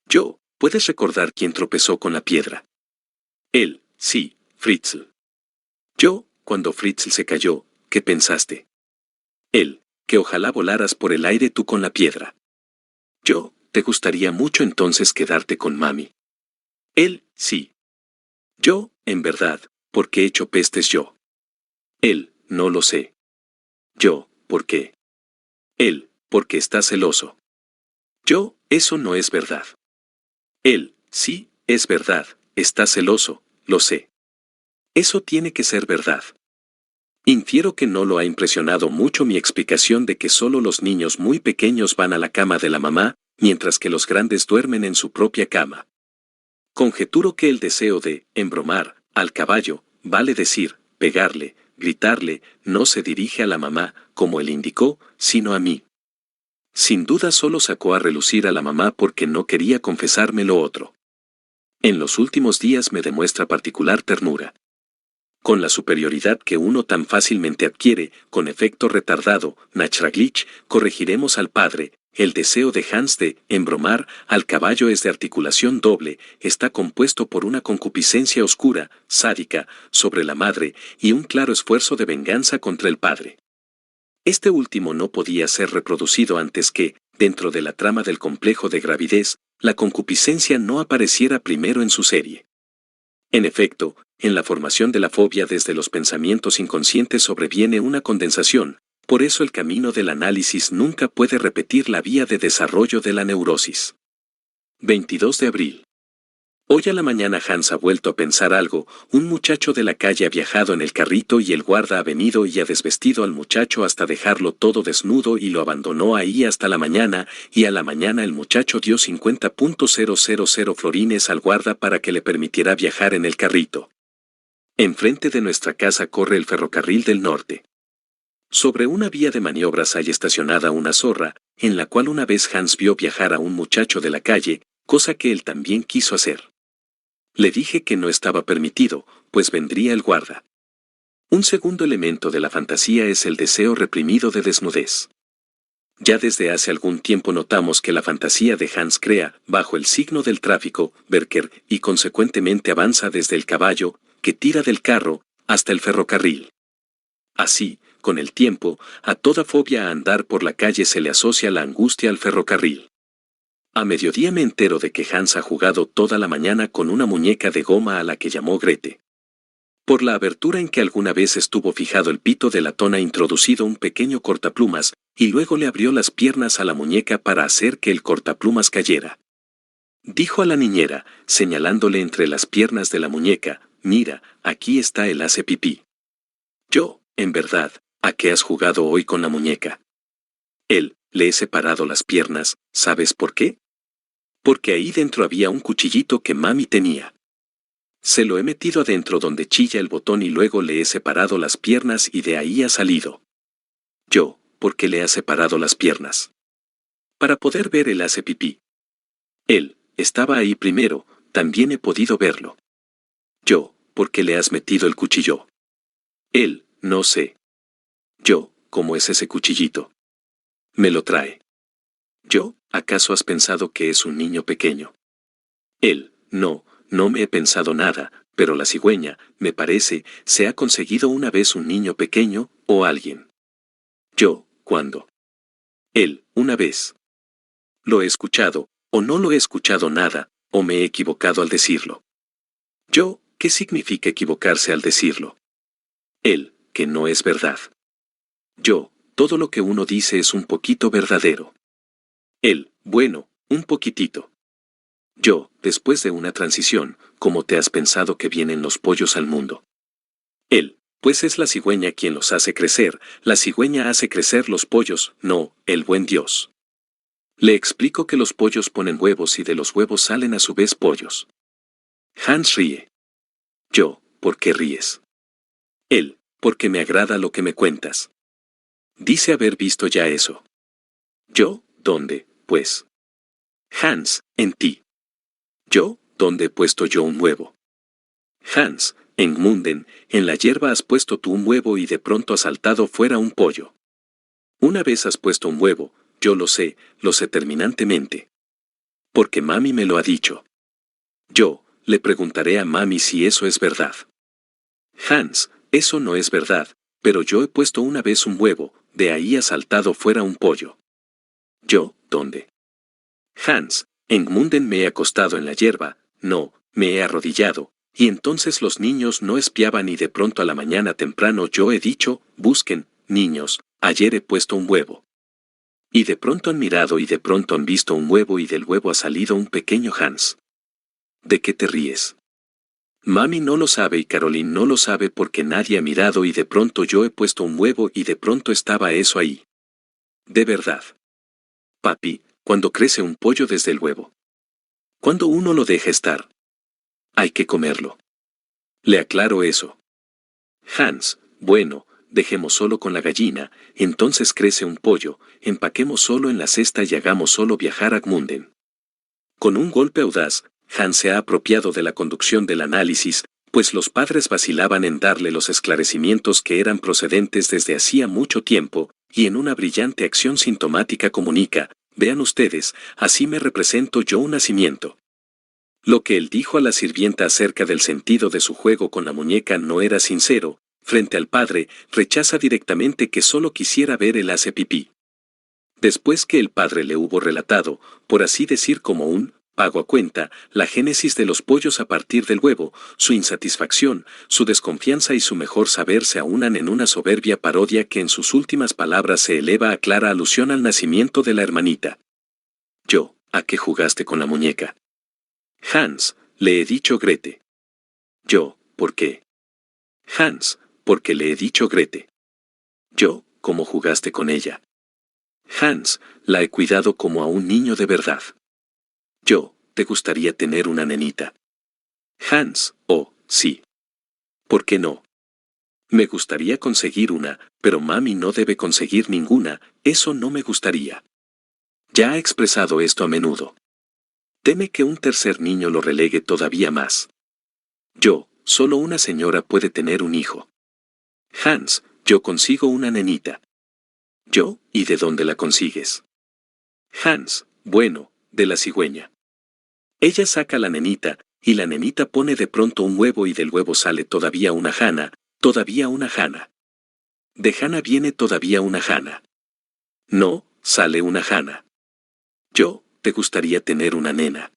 Speaker 1: Yo, ¿puedes recordar quién tropezó con la piedra? Él, sí, Fritzl. Yo, cuando Fritzl se cayó, ¿qué pensaste? Él, que ojalá volaras por el aire tú con la piedra. Yo, ¿te gustaría mucho entonces quedarte con mami? Él, sí. Yo, en verdad, ¿por qué he hecho pestes yo? Él, no lo sé. Yo, ¿por qué? Él, porque está celoso. Yo, eso no es verdad. Él, sí, es verdad, está celoso, lo sé. Eso tiene que ser verdad. Infiero que no lo ha impresionado mucho mi explicación de que solo los niños muy pequeños van a la cama de la mamá, mientras que los grandes duermen en su propia cama. Conjeturo que el deseo de embromar al caballo, vale decir, pegarle, gritarle, no se dirige a la mamá, como él indicó, sino a mí. Sin duda solo sacó a relucir a la mamá porque no quería confesarme lo otro. En los últimos días me demuestra particular ternura. Con la superioridad que uno tan fácilmente adquiere, con efecto retardado, Nachraglich, corregiremos al padre. El deseo de Hans de embromar al caballo es de articulación doble, está compuesto por una concupiscencia oscura, sádica, sobre la madre, y un claro esfuerzo de venganza contra el padre. Este último no podía ser reproducido antes que, dentro de la trama del complejo de gravidez, la concupiscencia no apareciera primero en su serie. En efecto, en la formación de la fobia desde los pensamientos inconscientes sobreviene una condensación, por eso el camino del análisis nunca puede repetir la vía de desarrollo de la neurosis. 22 de abril. Hoy a la mañana Hans ha vuelto a pensar algo, un muchacho de la calle ha viajado en el carrito y el guarda ha venido y ha desvestido al muchacho hasta dejarlo todo desnudo y lo abandonó ahí hasta la mañana, y a la mañana el muchacho dio 50.000 florines al guarda para que le permitiera viajar en el carrito. Enfrente de nuestra casa corre el ferrocarril del norte. Sobre una vía de maniobras hay estacionada una zorra, en la cual una vez Hans vio viajar a un muchacho de la calle, cosa que él también quiso hacer. Le dije que no estaba permitido, pues vendría el guarda. Un segundo elemento de la fantasía es el deseo reprimido de desnudez. Ya desde hace algún tiempo notamos que la fantasía de Hans crea, bajo el signo del tráfico, Berker, y consecuentemente avanza desde el caballo, que tira del carro, hasta el ferrocarril. Así, con el tiempo, a toda fobia a andar por la calle se le asocia la angustia al ferrocarril. A mediodía me entero de que Hans ha jugado toda la mañana con una muñeca de goma a la que llamó Grete. Por la abertura en que alguna vez estuvo fijado el pito de latón ha introducido un pequeño cortaplumas, y luego le abrió las piernas a la muñeca para hacer que el cortaplumas cayera. Dijo a la niñera, señalándole entre las piernas de la muñeca, mira, aquí está el hace pipí. Yo, en verdad, ¿a qué has jugado hoy con la muñeca? Él, le he separado las piernas, ¿sabes por qué? Porque ahí dentro había un cuchillito que mami tenía. Se lo he metido adentro donde chilla el botón y luego le he separado las piernas y de ahí ha salido. Yo, ¿por qué le has separado las piernas? Para poder ver el hace pipí. Él, estaba ahí primero, también he podido verlo. Yo, ¿por qué le has metido el cuchillo? Él, no sé. Yo, ¿cómo es ese cuchillito? Me lo trae. Yo, ¿acaso has pensado que es un niño pequeño? Él, no me he pensado nada, pero la cigüeña, me parece, se ha conseguido una vez un niño pequeño, o alguien. Yo, ¿cuándo? Él, una vez. Lo he escuchado, o no lo he escuchado nada, o me he equivocado al decirlo. Yo, ¿qué significa equivocarse al decirlo? Él, que no es verdad. Yo, todo lo que uno dice es un poquito verdadero. Él, bueno, un poquitito. Yo, después de una transición, ¿cómo te has pensado que vienen los pollos al mundo? Él, pues es la cigüeña quien los hace crecer, la cigüeña hace crecer los pollos, no, el buen Dios. Le explico que los pollos ponen huevos y de los huevos salen a su vez pollos. Hans ríe. Yo, ¿por qué ríes? Él, porque me agrada lo que me cuentas. Dice haber visto ya eso. Yo, ¿dónde, pues? Hans, en ti. Yo, ¿dónde he puesto yo un huevo? Hans, en Gmunden, en la hierba has puesto tú un huevo y de pronto ha saltado fuera un pollo. Una vez has puesto un huevo, yo lo sé terminantemente. Porque mami me lo ha dicho. Yo, le preguntaré a mami si eso es verdad. Hans, eso no es verdad, pero yo he puesto una vez un huevo, de ahí ha saltado fuera un pollo. Yo, ¿dónde? Hans, en Gmunden me he acostado en la hierba, no, me he arrodillado, y entonces los niños no espiaban y de pronto a la mañana temprano yo he dicho, busquen, niños, ayer he puesto un huevo. Y de pronto han mirado y de pronto han visto un huevo y del huevo ha salido un pequeño Hans. ¿De qué te ríes? Mami no lo sabe y Caroline no lo sabe porque nadie ha mirado y de pronto yo he puesto un huevo y de pronto estaba eso ahí. De verdad. Papi, cuando crece un pollo desde el huevo. Cuando uno lo deja estar. Hay que comerlo. Le aclaro eso. Hans, bueno, dejemos solo con la gallina, entonces crece un pollo, empaquemos solo en la cesta y hagamos solo viajar a Gmunden. Con un golpe audaz, Hans se ha apropiado de la conducción del análisis, pues los padres vacilaban en darle los esclarecimientos que eran procedentes desde hacía mucho tiempo, y en una brillante acción sintomática comunica, vean ustedes, así me represento yo un nacimiento. Lo que él dijo a la sirvienta acerca del sentido de su juego con la muñeca no era sincero, frente al padre, rechaza directamente que solo quisiera ver el hace pipí. Después que el padre le hubo relatado, por así decir como un pago a cuenta, la génesis de los pollos a partir del huevo, su insatisfacción, su desconfianza y su mejor saber se aunan en una soberbia parodia que en sus últimas palabras se eleva a clara alusión al nacimiento de la hermanita. Yo, ¿a qué jugaste con la muñeca? Hans, le he dicho Grete. Yo, ¿por qué? Hans, porque le he dicho Grete. Yo, ¿cómo jugaste con ella? Hans, la he cuidado como a un niño de verdad. Yo, ¿te gustaría tener una nenita? Hans, oh, sí. ¿Por qué no? Me gustaría conseguir una, pero mami no debe conseguir ninguna, eso no me gustaría. Ya ha expresado esto a menudo. Teme que un tercer niño lo relegue todavía más. Yo, solo una señora puede tener un hijo. Hans, yo consigo una nenita. Yo, ¿y de dónde la consigues? Hans, bueno, de la cigüeña. Ella saca la nenita, y la nenita pone de pronto un huevo y del huevo sale todavía una jana, todavía una jana. De jana viene todavía una jana. No, sale una jana. Yo, ¿te gustaría tener una nena?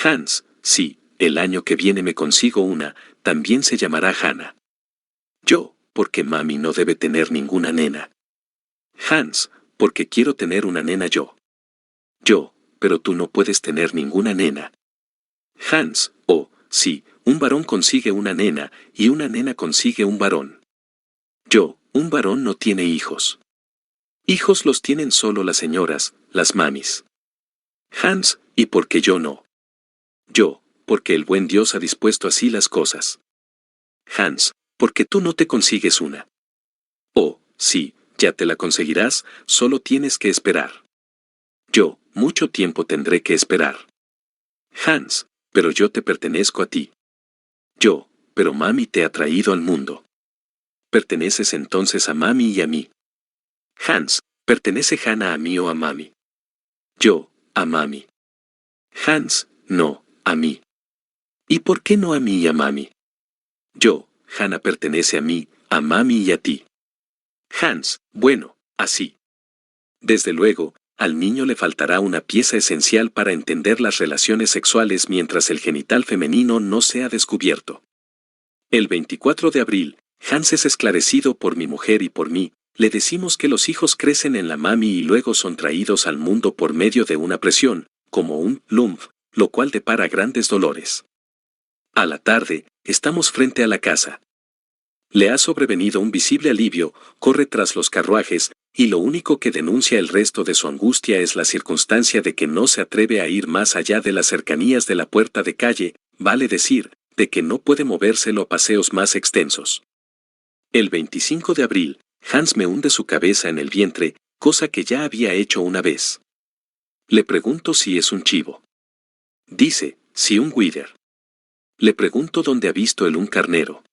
Speaker 1: Hans, sí, el año que viene me consigo una, también se llamará Jana. Yo, porque mami no debe tener ninguna nena. Hans, porque quiero tener una nena yo. Yo, pero tú no puedes tener ninguna nena. Hans, oh, sí, un varón consigue una nena, y una nena consigue un varón. Yo, un varón no tiene hijos. Hijos los tienen solo las señoras, las mamis. Hans, ¿y por qué yo no? Yo, porque el buen Dios ha dispuesto así las cosas. Hans, porque tú no te consigues una. Oh, sí, ya te la conseguirás, solo tienes que esperar. Yo, mucho tiempo tendré que esperar. Hans, pero yo te pertenezco a ti. Yo, pero mami te ha traído al mundo. Perteneces entonces a mami y a mí. Hans, ¿pertenece Hannah a mí o a mami? Yo, a mami. Hans, no, a mí. ¿Y por qué no a mí y a mami? Yo, Hannah pertenece a mí, a mami y a ti. Hans, bueno, así. Desde luego, al niño le faltará una pieza esencial para entender las relaciones sexuales mientras el genital femenino no sea descubierto. El 24 de abril, Hans es esclarecido por mi mujer y por mí. Le decimos que los hijos crecen en la mami y luego son traídos al mundo por medio de una presión, como un lump, lo cual depara grandes dolores. A la tarde, estamos frente a la casa. Le ha sobrevenido un visible alivio, corre tras los carruajes, y lo único que denuncia el resto de su angustia es la circunstancia de que no se atreve a ir más allá de las cercanías de la puerta de calle, vale decir, de que no puede movérselo a paseos más extensos. El 25 de abril, Hans me hunde su cabeza en el vientre, cosa que ya había hecho una vez. Le pregunto si es un chivo. Dice, sí, un güider. Le pregunto dónde ha visto él un carnero.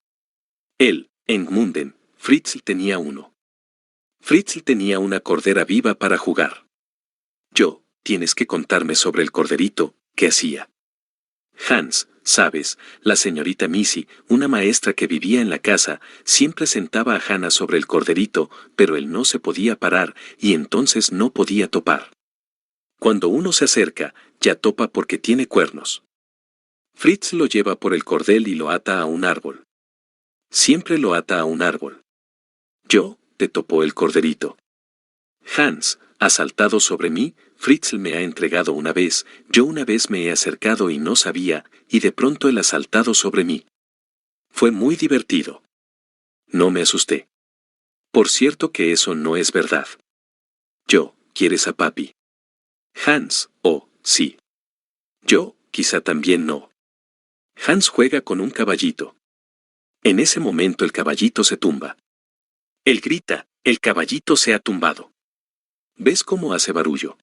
Speaker 1: Él, en Gmunden, Fritzl tenía uno. Fritzl tenía una cordera viva para jugar. Yo, tienes que contarme sobre el corderito, ¿qué hacía? Hans, sabes, la señorita Missy, una maestra que vivía en la casa, siempre sentaba a Hannah sobre el corderito, pero él no se podía parar y entonces no podía topar. Cuando uno se acerca, ya topa porque tiene cuernos. Fritz lo lleva por el cordel y lo ata a un árbol. Siempre lo ata a un árbol. Yo, te topó el corderito. Hans, ha saltado sobre mí, Fritzl me ha entregado una vez, yo una vez me he acercado y no sabía, y de pronto él ha saltado sobre mí. Fue muy divertido. No me asusté. Por cierto que eso no es verdad. Yo, ¿quieres a papi? Hans, oh, sí. Yo, quizá también no. Hans juega con un caballito. En ese momento el caballito se tumba. Él grita, el caballito se ha tumbado. ¿Ves cómo hace barullo?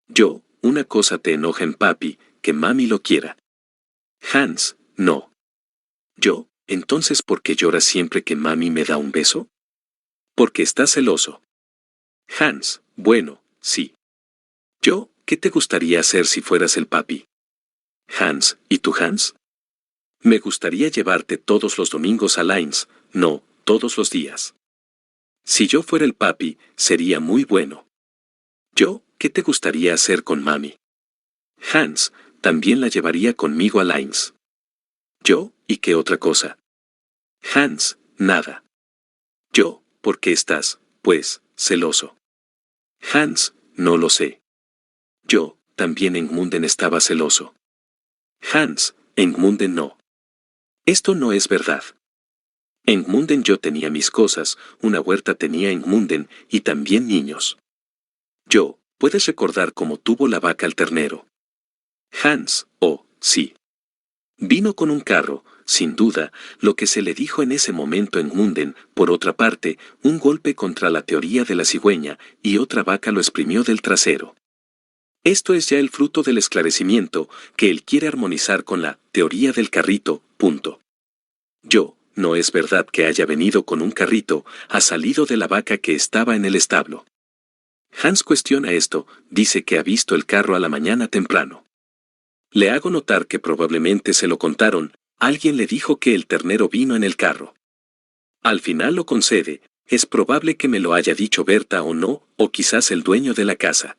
Speaker 1: Yo, una cosa te enoja en papi, que mami lo quiera. Hans, no. Yo, entonces ¿por qué lloras siempre que mami me da un beso? Porque estás celoso. Hans, bueno, sí. Yo, ¿qué te gustaría hacer si fueras el papi? Hans, ¿y tú Hans? Me gustaría llevarte todos los domingos a Linz, no, todos los días. Si yo fuera el papi, sería muy bueno. Yo, ¿qué te gustaría hacer con mami? Hans, también la llevaría conmigo a Linz. Yo, ¿y qué otra cosa? Hans, nada. Yo, ¿por qué estás, pues, celoso? Hans, no lo sé. Yo, también en Gmunden estaba celoso. Hans, en Gmunden no. Esto no es verdad. En Gmunden yo tenía mis cosas, una huerta tenía en Gmunden, y también niños. Yo, ¿puedes recordar cómo tuvo la vaca al ternero? Hans, oh, sí. Vino con un carro, sin duda, lo que se le dijo en ese momento en Gmunden, por otra parte, un golpe contra la teoría de la cigüeña, y otra vaca lo exprimió del trasero. Esto es ya el fruto del esclarecimiento, que él quiere armonizar con la teoría del carrito, punto. Yo, no es verdad que haya venido con un carrito, ha salido de la vaca que estaba en el establo. Hans cuestiona esto, dice que ha visto el carro a la mañana temprano. Le hago notar que probablemente se lo contaron, alguien le dijo que el ternero vino en el carro. Al final lo concede, es probable que me lo haya dicho Berta o no, o quizás el dueño de la casa.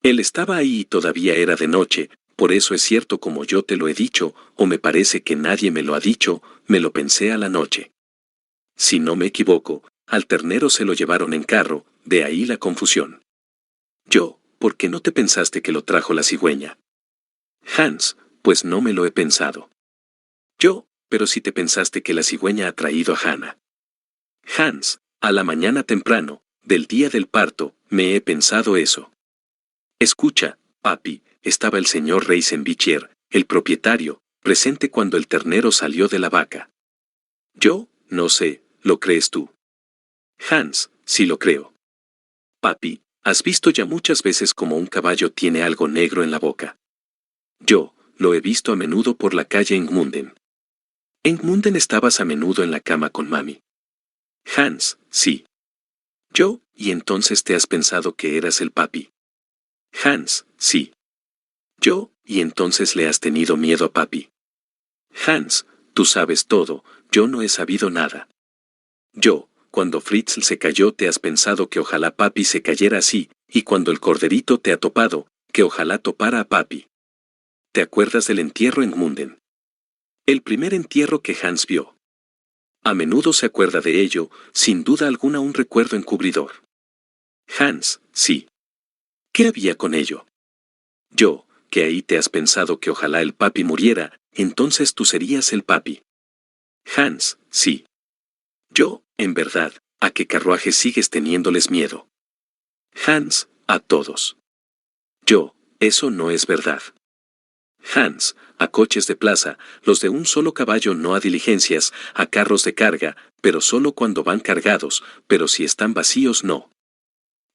Speaker 1: Él estaba ahí y todavía era de noche, por eso es cierto como yo te lo he dicho, o me parece que nadie me lo ha dicho, me lo pensé a la noche. Si no me equivoco, al ternero se lo llevaron en carro, de ahí la confusión. Yo, ¿por qué no te pensaste que lo trajo la cigüeña? Hans, pues no me lo he pensado. Yo, pero si te pensaste que la cigüeña ha traído a Hannah. Hans, a la mañana temprano, del día del parto, me he pensado eso. Escucha, papi, estaba el señor Reisenbicher, el propietario, presente cuando el ternero salió de la vaca. Yo, no sé, ¿lo crees tú? Hans, sí lo creo. Papi, has visto ya muchas veces como un caballo tiene algo negro en la boca. Yo, lo he visto a menudo por la calle en Gmunden. En Gmunden estabas a menudo en la cama con mami. Hans, sí. Yo, y entonces te has pensado que eras el papi. Hans, sí. Yo, y entonces le has tenido miedo a papi. Hans, tú sabes todo, yo no he sabido nada. Yo, cuando Fritz se cayó te has pensado que ojalá papi se cayera así, y cuando el corderito te ha topado, que ojalá topara a papi. ¿Te acuerdas del entierro en Gmunden? El primer entierro que Hans vio. A menudo se acuerda de ello, sin duda alguna un recuerdo encubridor. Hans, sí. ¿Qué había con ello? Yo, que ahí te has pensado que ojalá el papi muriera, entonces tú serías el papi. Hans, sí. Yo, en verdad, ¿a qué carruajes sigues teniéndoles miedo? Hans, a todos. Yo, eso no es verdad. Hans, a coches de plaza, los de un solo caballo, no a diligencias, a carros de carga, pero solo cuando van cargados, pero si están vacíos no.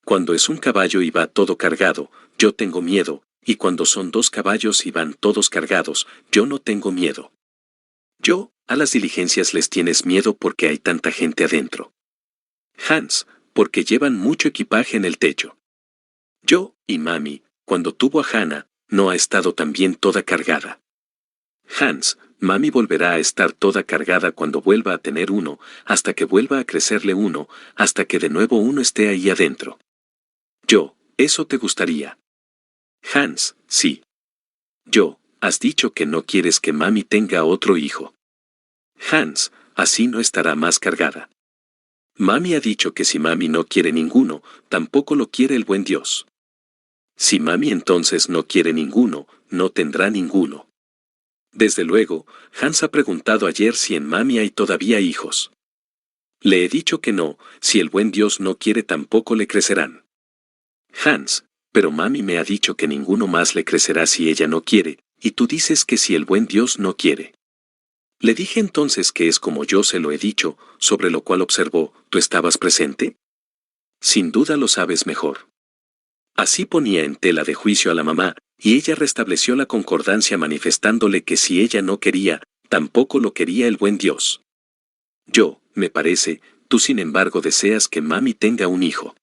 Speaker 1: Cuando es un caballo y va todo cargado, yo tengo miedo, y cuando son 2 caballos y van todos cargados, yo no tengo miedo. Yo, a las diligencias les tienes miedo porque hay tanta gente adentro. Hans, porque llevan mucho equipaje en el techo. Yo, y mami, cuando tuvo a Hannah, no ha estado también toda cargada. Hans, mami volverá a estar toda cargada cuando vuelva a tener uno, hasta que vuelva a crecerle uno, hasta que de nuevo uno esté ahí adentro. Yo, ¿eso te gustaría? Hans, sí. Yo, has dicho que no quieres que mami tenga otro hijo. Hans, así no estará más cargada. Mami ha dicho que si mami no quiere ninguno, tampoco lo quiere el buen Dios. Si mami entonces no quiere ninguno, no tendrá ninguno. Desde luego, Hans ha preguntado ayer si en mami hay todavía hijos. Le he dicho que no, si el buen Dios no quiere tampoco le crecerán. Hans, pero mami me ha dicho que ninguno más le crecerá si ella no quiere, y tú dices que si el buen Dios no quiere. Le dije entonces que es como yo se lo he dicho, sobre lo cual observó, ¿tú estabas presente? Sin duda lo sabes mejor. Así ponía en tela de juicio a la mamá, y ella restableció la concordancia manifestándole que si ella no quería, tampoco lo quería el buen Dios. Yo, me parece, tú sin embargo deseas que mami tenga un hijo.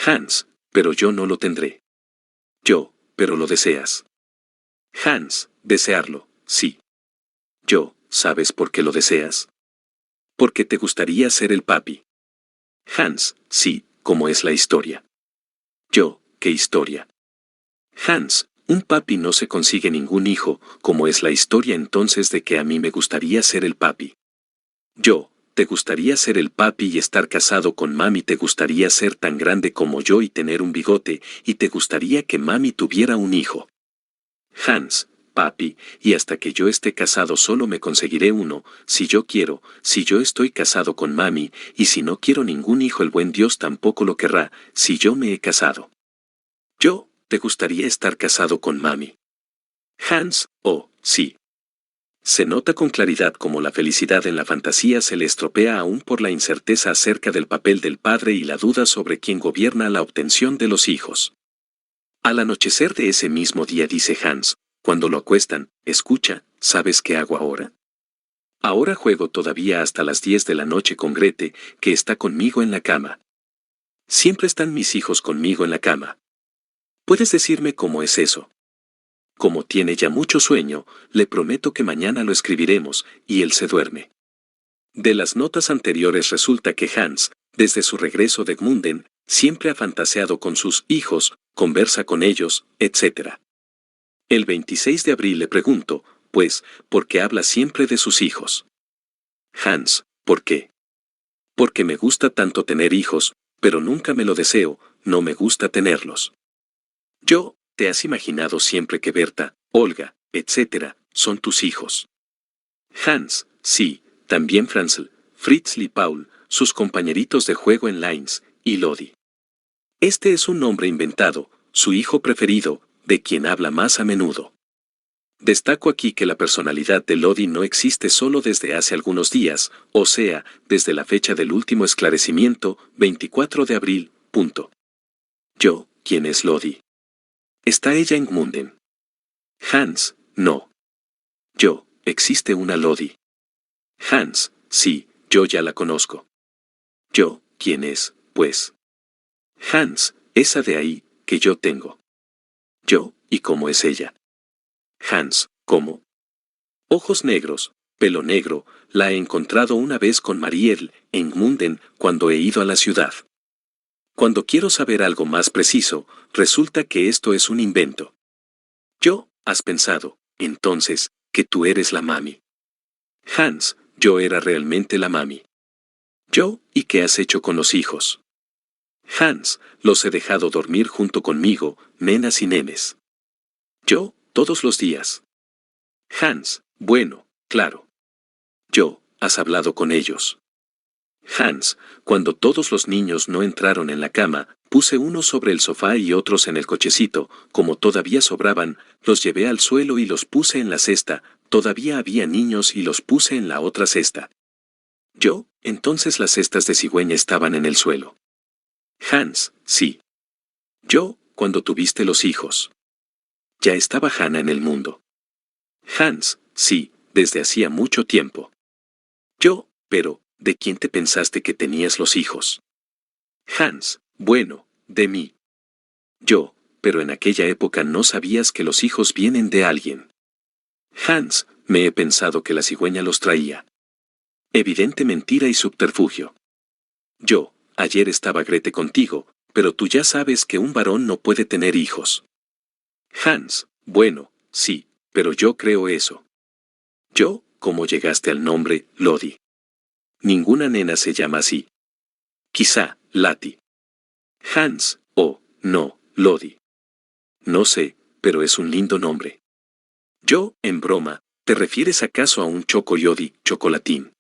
Speaker 1: Hans, pero yo no lo tendré. Yo, pero lo deseas. Hans, desearlo, sí. Yo, ¿sabes por qué lo deseas? Porque te gustaría ser el papi. Hans, sí, ¿cómo es la historia? Yo, ¿qué historia? Hans, un papi no se consigue ningún hijo, ¿cómo es la historia entonces de que a mí me gustaría ser el papi? Yo, ¿te gustaría ser el papi y estar casado con mami? ¿Te gustaría ser tan grande como yo y tener un bigote, y te gustaría que mami tuviera un hijo? Hans, papi, y hasta que yo esté casado solo me conseguiré uno, si yo quiero, si yo estoy casado con mami, y si no quiero ningún hijo el buen Dios tampoco lo querrá, si yo me he casado. Yo, ¿te gustaría estar casado con mami? Hans, oh, sí. Se nota con claridad cómo la felicidad en la fantasía se le estropea aún por la incerteza acerca del papel del padre y la duda sobre quién gobierna la obtención de los hijos. Al anochecer de ese mismo día dice Hans, cuando lo acuestan, escucha, ¿sabes qué hago ahora? Ahora juego todavía hasta las 10 de la noche con Grete, que está conmigo en la cama. Siempre están mis hijos conmigo en la cama. ¿Puedes decirme cómo es eso? Como tiene ya mucho sueño, le prometo que mañana lo escribiremos, y él se duerme. De las notas anteriores resulta que Hans, desde su regreso de Gmunden, siempre ha fantaseado con sus hijos, conversa con ellos, etc. El 26 de abril le pregunto, pues, ¿por qué habla siempre de sus hijos? Hans, ¿por qué? Porque me gusta tanto tener hijos, pero nunca me lo deseo, no me gusta tenerlos. Yo, ¿te has imaginado siempre que Berta, Olga, etc., son tus hijos? Hans, sí, también Franzl, Fritzl y Paul, sus compañeritos de juego en Linz, y Lodi. Este es un nombre inventado, su hijo preferido, de quien habla más a menudo. Destaco aquí que la personalidad de Lodi no existe solo desde hace algunos días, o sea, desde la fecha del último esclarecimiento, 24 de abril, punto. Yo, ¿quién es Lodi? ¿Está ella en Gmunden? Hans, no. Yo, ¿existe una Lodi? Hans, sí, yo ya la conozco. Yo, ¿quién es, pues? Hans, esa de ahí, que yo tengo. Yo, ¿y cómo es ella? Hans, ¿cómo? Ojos negros, Pelo negro, la he encontrado una vez con Mariel, en Gmunden, cuando he ido a la ciudad. Cuando quiero saber algo más preciso, resulta que esto es un invento. Yo, has pensado, entonces, que tú eres la mami. Hans, yo era realmente la mami. Yo, ¿y qué has hecho con los hijos? Hans, los he dejado dormir junto conmigo, nenas y nenes. Yo, todos los días. Hans, bueno, claro. Yo, has hablado con ellos. Hans, cuando todos los niños no entraron en la cama, puse unos sobre el sofá y otros en el cochecito, como todavía sobraban, los llevé al suelo y los puse en la cesta, todavía había niños y los puse en la otra cesta. Yo, entonces las cestas de cigüeña estaban en el suelo. Hans, sí. Yo, cuando tuviste los hijos. Ya estaba Hannah en el mundo. Hans, sí, desde hacía mucho tiempo. Yo, pero, ¿de quién te pensaste que tenías los hijos? Hans, bueno, de mí. Yo, pero en aquella época no sabías que los hijos vienen de alguien. Hans, me he pensado que la cigüeña los traía. Evidente mentira y subterfugio. Yo, ayer estaba Grete contigo, pero tú ya sabes que un varón no puede tener hijos. Hans, bueno, sí, pero yo creo eso. Yo, ¿cómo llegaste al nombre, Lodi? Ninguna nena se llama así. Quizá, Lati. Hans, oh, no, Lodi. No sé, pero es un lindo nombre. Yo, en broma, ¿te refieres acaso a un chocoyodi, chocolatín?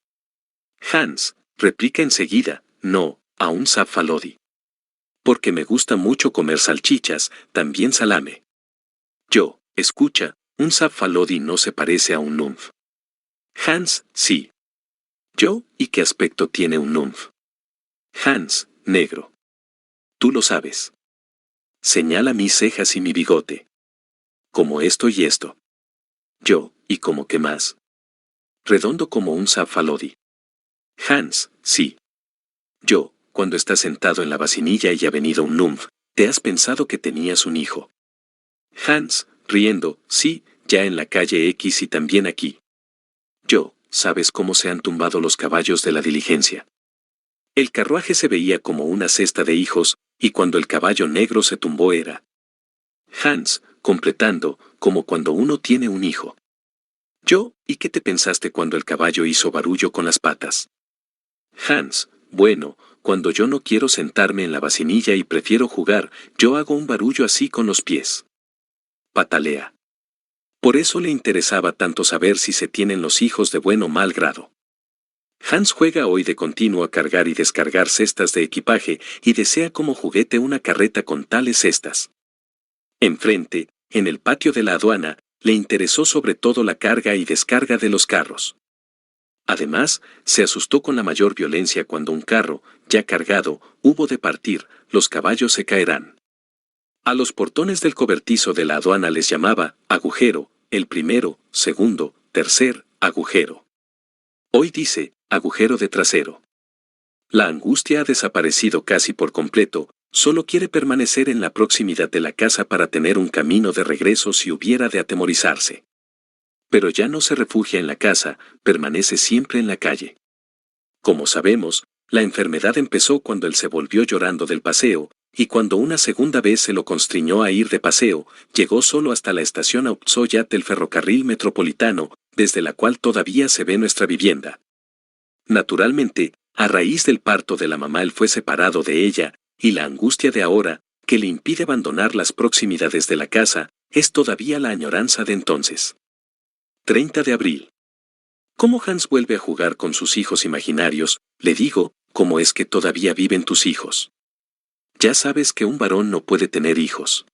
Speaker 1: Hans, replica enseguida, no, a un zaffalodi. Porque me gusta mucho comer salchichas, también salame. Yo, escucha, un zaffalodi no se parece a un nunf. Hans, sí. Yo, ¿y qué aspecto tiene un nunf? Hans, negro. Tú lo sabes. Señala mis cejas y mi bigote. Como esto y esto. Yo, ¿y como qué más? Redondo como un zaffalodi. Hans, sí. Yo, cuando estás sentado en la vacinilla y ha venido un nunf, ¿te has pensado que tenías un hijo? Hans, riendo, sí, ya en la calle X y también aquí. Yo, ¿sabes cómo se han tumbado los caballos de la diligencia? El carruaje se veía como una cesta de hijos, y cuando el caballo negro se tumbó era. Hans, completando, como cuando uno tiene un hijo. Yo, ¿y qué te pensaste cuando el caballo hizo barullo con las patas? Hans, bueno, cuando yo no quiero sentarme en la vacinilla y prefiero jugar, yo hago un barullo así con los pies. Patalea. Por eso le interesaba tanto saber si se tienen los hijos de buen o mal grado. Hans juega hoy de continuo a cargar y descargar cestas de equipaje y desea como juguete una carreta con tales cestas. Enfrente, en el patio de la aduana, le interesó sobre todo la carga y descarga de los carros. Además, se asustó con la mayor violencia cuando un carro, ya cargado, hubo de partir, los caballos se caerán. A los portones del cobertizo de la aduana les llamaba agujero, el primero, segundo, tercer, agujero. Hoy dice, agujero de trasero. La angustia ha desaparecido casi por completo, solo quiere permanecer en la proximidad de la casa para tener un camino de regreso si hubiera de atemorizarse. Pero ya no se refugia en la casa, permanece siempre en la calle. Como sabemos, la enfermedad empezó cuando él se volvió llorando del paseo, y cuando una segunda vez se lo constriñó a ir de paseo, llegó solo hasta la estación Autzoyat del ferrocarril metropolitano, desde la cual todavía se ve nuestra vivienda. Naturalmente, a raíz del parto de la mamá él fue separado de ella, y la angustia de ahora, que le impide abandonar las proximidades de la casa, es todavía la añoranza de entonces. 30 de abril. ¿Cómo Hans vuelve a jugar con sus hijos imaginarios? Le digo, ¿cómo es que todavía viven tus hijos? Ya sabes que un varón no puede tener hijos.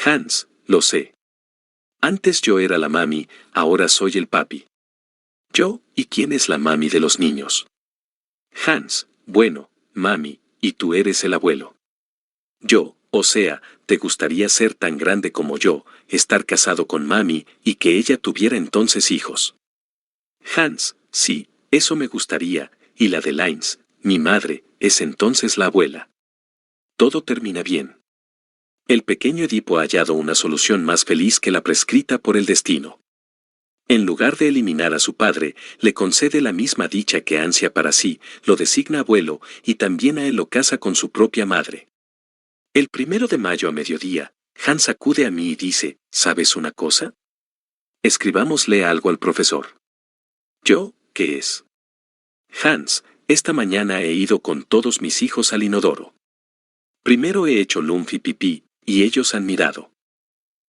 Speaker 1: Hans, lo sé. Antes yo era la mami, ahora soy el papi. Yo, ¿y quién es la mami de los niños? Hans, bueno, mami, y tú eres el abuelo. Yo, o sea, ¿te gustaría ser tan grande como yo, estar casado con mami, y que ella tuviera entonces hijos? Hans, sí, eso me gustaría, y la de Lines, mi madre, es entonces la abuela. Todo termina bien. El pequeño Edipo ha hallado una solución más feliz que la prescrita por el destino. En lugar de eliminar a su padre, le concede la misma dicha que ansia para sí, lo designa abuelo, y también a él lo casa con su propia madre. El 1 de mayo a mediodía, Hans acude a mí y dice, ¿sabes una cosa? Escribámosle algo al profesor. Yo, ¿qué es? Hans, esta mañana he ido con todos mis hijos al inodoro. Primero he hecho lumf y pipí, y ellos han mirado.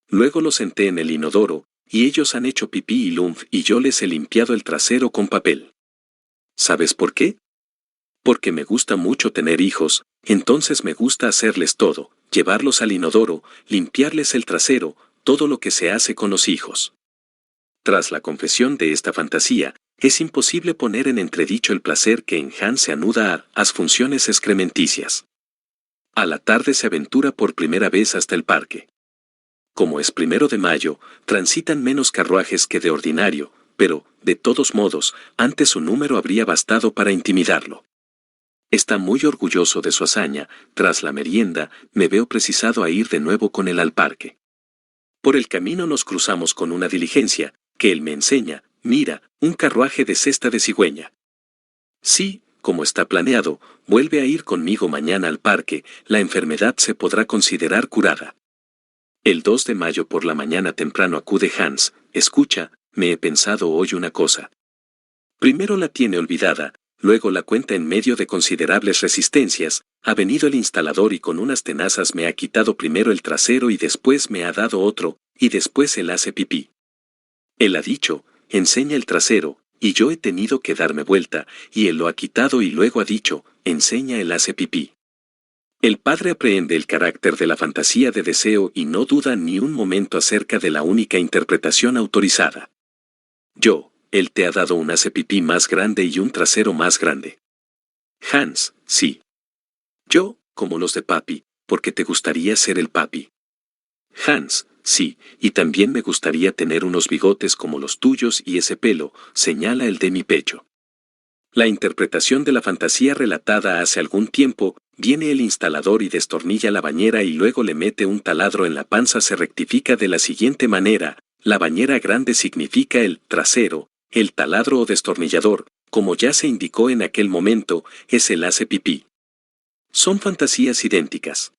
Speaker 1: Luego los senté en el inodoro, y ellos han hecho pipí y lumf y yo les he limpiado el trasero con papel. ¿Sabes por qué? Porque me gusta mucho tener hijos, entonces me gusta hacerles todo, llevarlos al inodoro, limpiarles el trasero, todo lo que se hace con los hijos. Tras la confesión de esta fantasía, es imposible poner en entredicho el placer que en Hans se anuda a las funciones excrementicias. A la tarde se aventura por primera vez hasta el parque. Como es 1 de mayo, transitan menos carruajes que de ordinario, pero, de todos modos, antes su número habría bastado para intimidarlo. Está muy orgulloso de su hazaña, tras la merienda, me veo precisado a ir de nuevo con él al parque. Por el camino nos cruzamos con una diligencia, que él me enseña, mira, un carruaje de cesta de cigüeña. Sí, como está planeado, vuelve a ir conmigo mañana al parque, la enfermedad se podrá considerar curada. El 2 de mayo por la mañana temprano acude Hans, escucha, me he pensado hoy una cosa. Primero la tiene olvidada, luego la cuenta en medio de considerables resistencias, ha venido el instalador y con unas tenazas me ha quitado primero el trasero y después me ha dado otro, y después él hace pipí. Él ha dicho, enseña el trasero, y yo he tenido que darme vuelta, y él lo ha quitado y luego ha dicho, enseña él hace pipí. El padre aprehende el carácter de la fantasía de deseo y no duda ni un momento acerca de la única interpretación autorizada. Él te ha dado un hace pipí más grande y un trasero más grande. Hans, sí. Yo, como los de papi, porque te gustaría ser el papi. Hans, sí, y también me gustaría tener unos bigotes como los tuyos y ese pelo, señala el de mi pecho. La interpretación de la fantasía relatada hace algún tiempo, viene el instalador y destornilla la bañera y luego le mete un taladro en la panza se rectifica de la siguiente manera, la bañera grande significa el trasero, el taladro o destornillador, como ya se indicó en aquel momento, es el hace pipí. Son fantasías idénticas.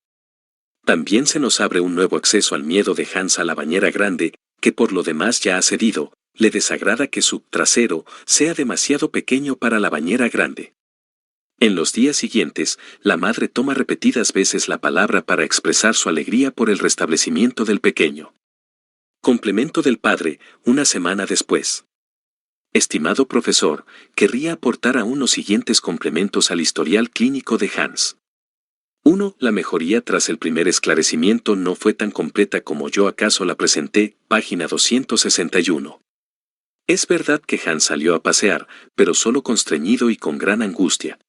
Speaker 1: También se nos abre un nuevo acceso al miedo de Hans a la bañera grande, que por lo demás ya ha cedido, le desagrada que su trasero sea demasiado pequeño para la bañera grande. En los días siguientes, la madre toma repetidas veces la palabra para expresar su alegría por el restablecimiento del pequeño. Complemento del padre, una semana después. Estimado profesor, querría aportar aún los siguientes complementos al historial clínico de Hans. 1. La mejoría tras el primer esclarecimiento no fue tan completa como yo acaso la presenté, página 261. Es verdad que Hans salió a pasear, pero solo constreñido y con gran angustia.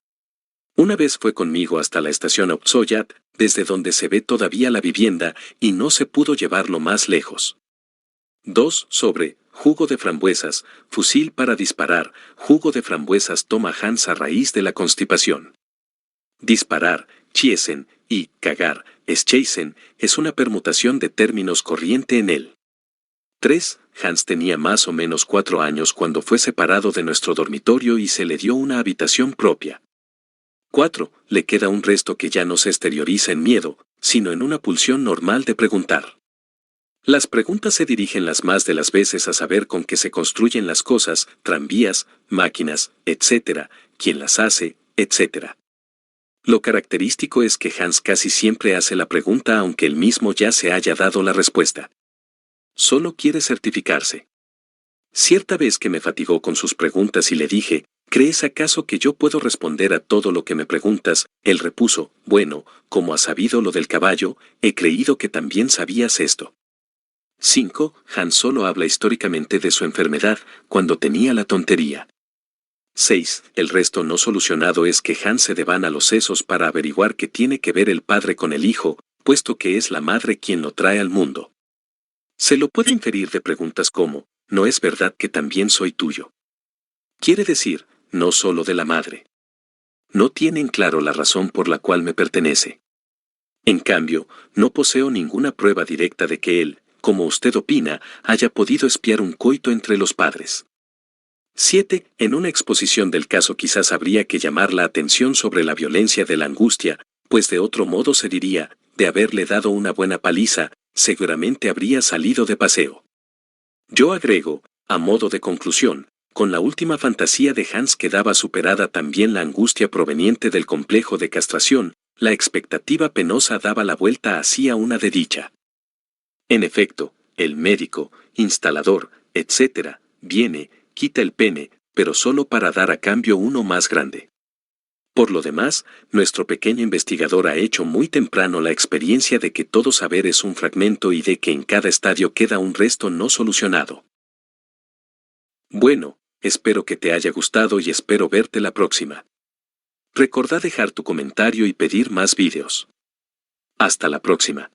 Speaker 1: Una vez fue conmigo hasta la estación Opsoyat, desde donde se ve todavía la vivienda, y no se pudo llevarlo más lejos. 2. Sobre jugo de frambuesas, fusil para disparar, jugo de frambuesas toma Hans a raíz de la constipación. Disparar, chiesen, y cagar, scheißen, es una permutación de términos corriente en él. 3. Hans tenía más o menos 4 años cuando fue separado de nuestro dormitorio y se le dio una habitación propia. 4. Le queda un resto que ya no se exterioriza en miedo, sino en una pulsión normal de preguntar. Las preguntas se dirigen las más de las veces a saber con qué se construyen las cosas, tranvías, máquinas, etc., quién las hace, etc. Lo característico es que Hans casi siempre hace la pregunta aunque él mismo ya se haya dado la respuesta. Solo quiere certificarse. Cierta vez que me fatigó con sus preguntas y le dije, ¿crees acaso que yo puedo responder a todo lo que me preguntas? Él repuso, bueno, como has sabido lo del caballo, he creído que también sabías esto. 5. Hans solo habla históricamente de su enfermedad, cuando tenía la tontería. 6. El resto no solucionado es que Hans se devana los sesos para averiguar qué tiene que ver el padre con el hijo, puesto que es la madre quien lo trae al mundo. Se lo puede inferir de preguntas como, ¿no es verdad que también soy tuyo? Quiere decir, no solo de la madre. No tiene en claro la razón por la cual me pertenece. En cambio, no poseo ninguna prueba directa de que él, como usted opina, haya podido espiar un coito entre los padres. 7. En una exposición del caso quizás habría que llamar la atención sobre la violencia de la angustia, pues de otro modo se diría, de haberle dado una buena paliza, seguramente habría salido de paseo. Yo agrego, a modo de conclusión, con la última fantasía de Hans quedaba superada también la angustia proveniente del complejo de castración, la expectativa penosa daba la vuelta hacia una de dicha. En efecto, el médico, instalador, etc., viene, quita el pene, pero solo para dar a cambio uno más grande. Por lo demás, nuestro pequeño investigador ha hecho muy temprano la experiencia de que todo saber es un fragmento y de que en cada estadio queda un resto no solucionado. Bueno, espero que te haya gustado y espero verte la próxima. Recordá dejar tu comentario y pedir más vídeos. Hasta la próxima.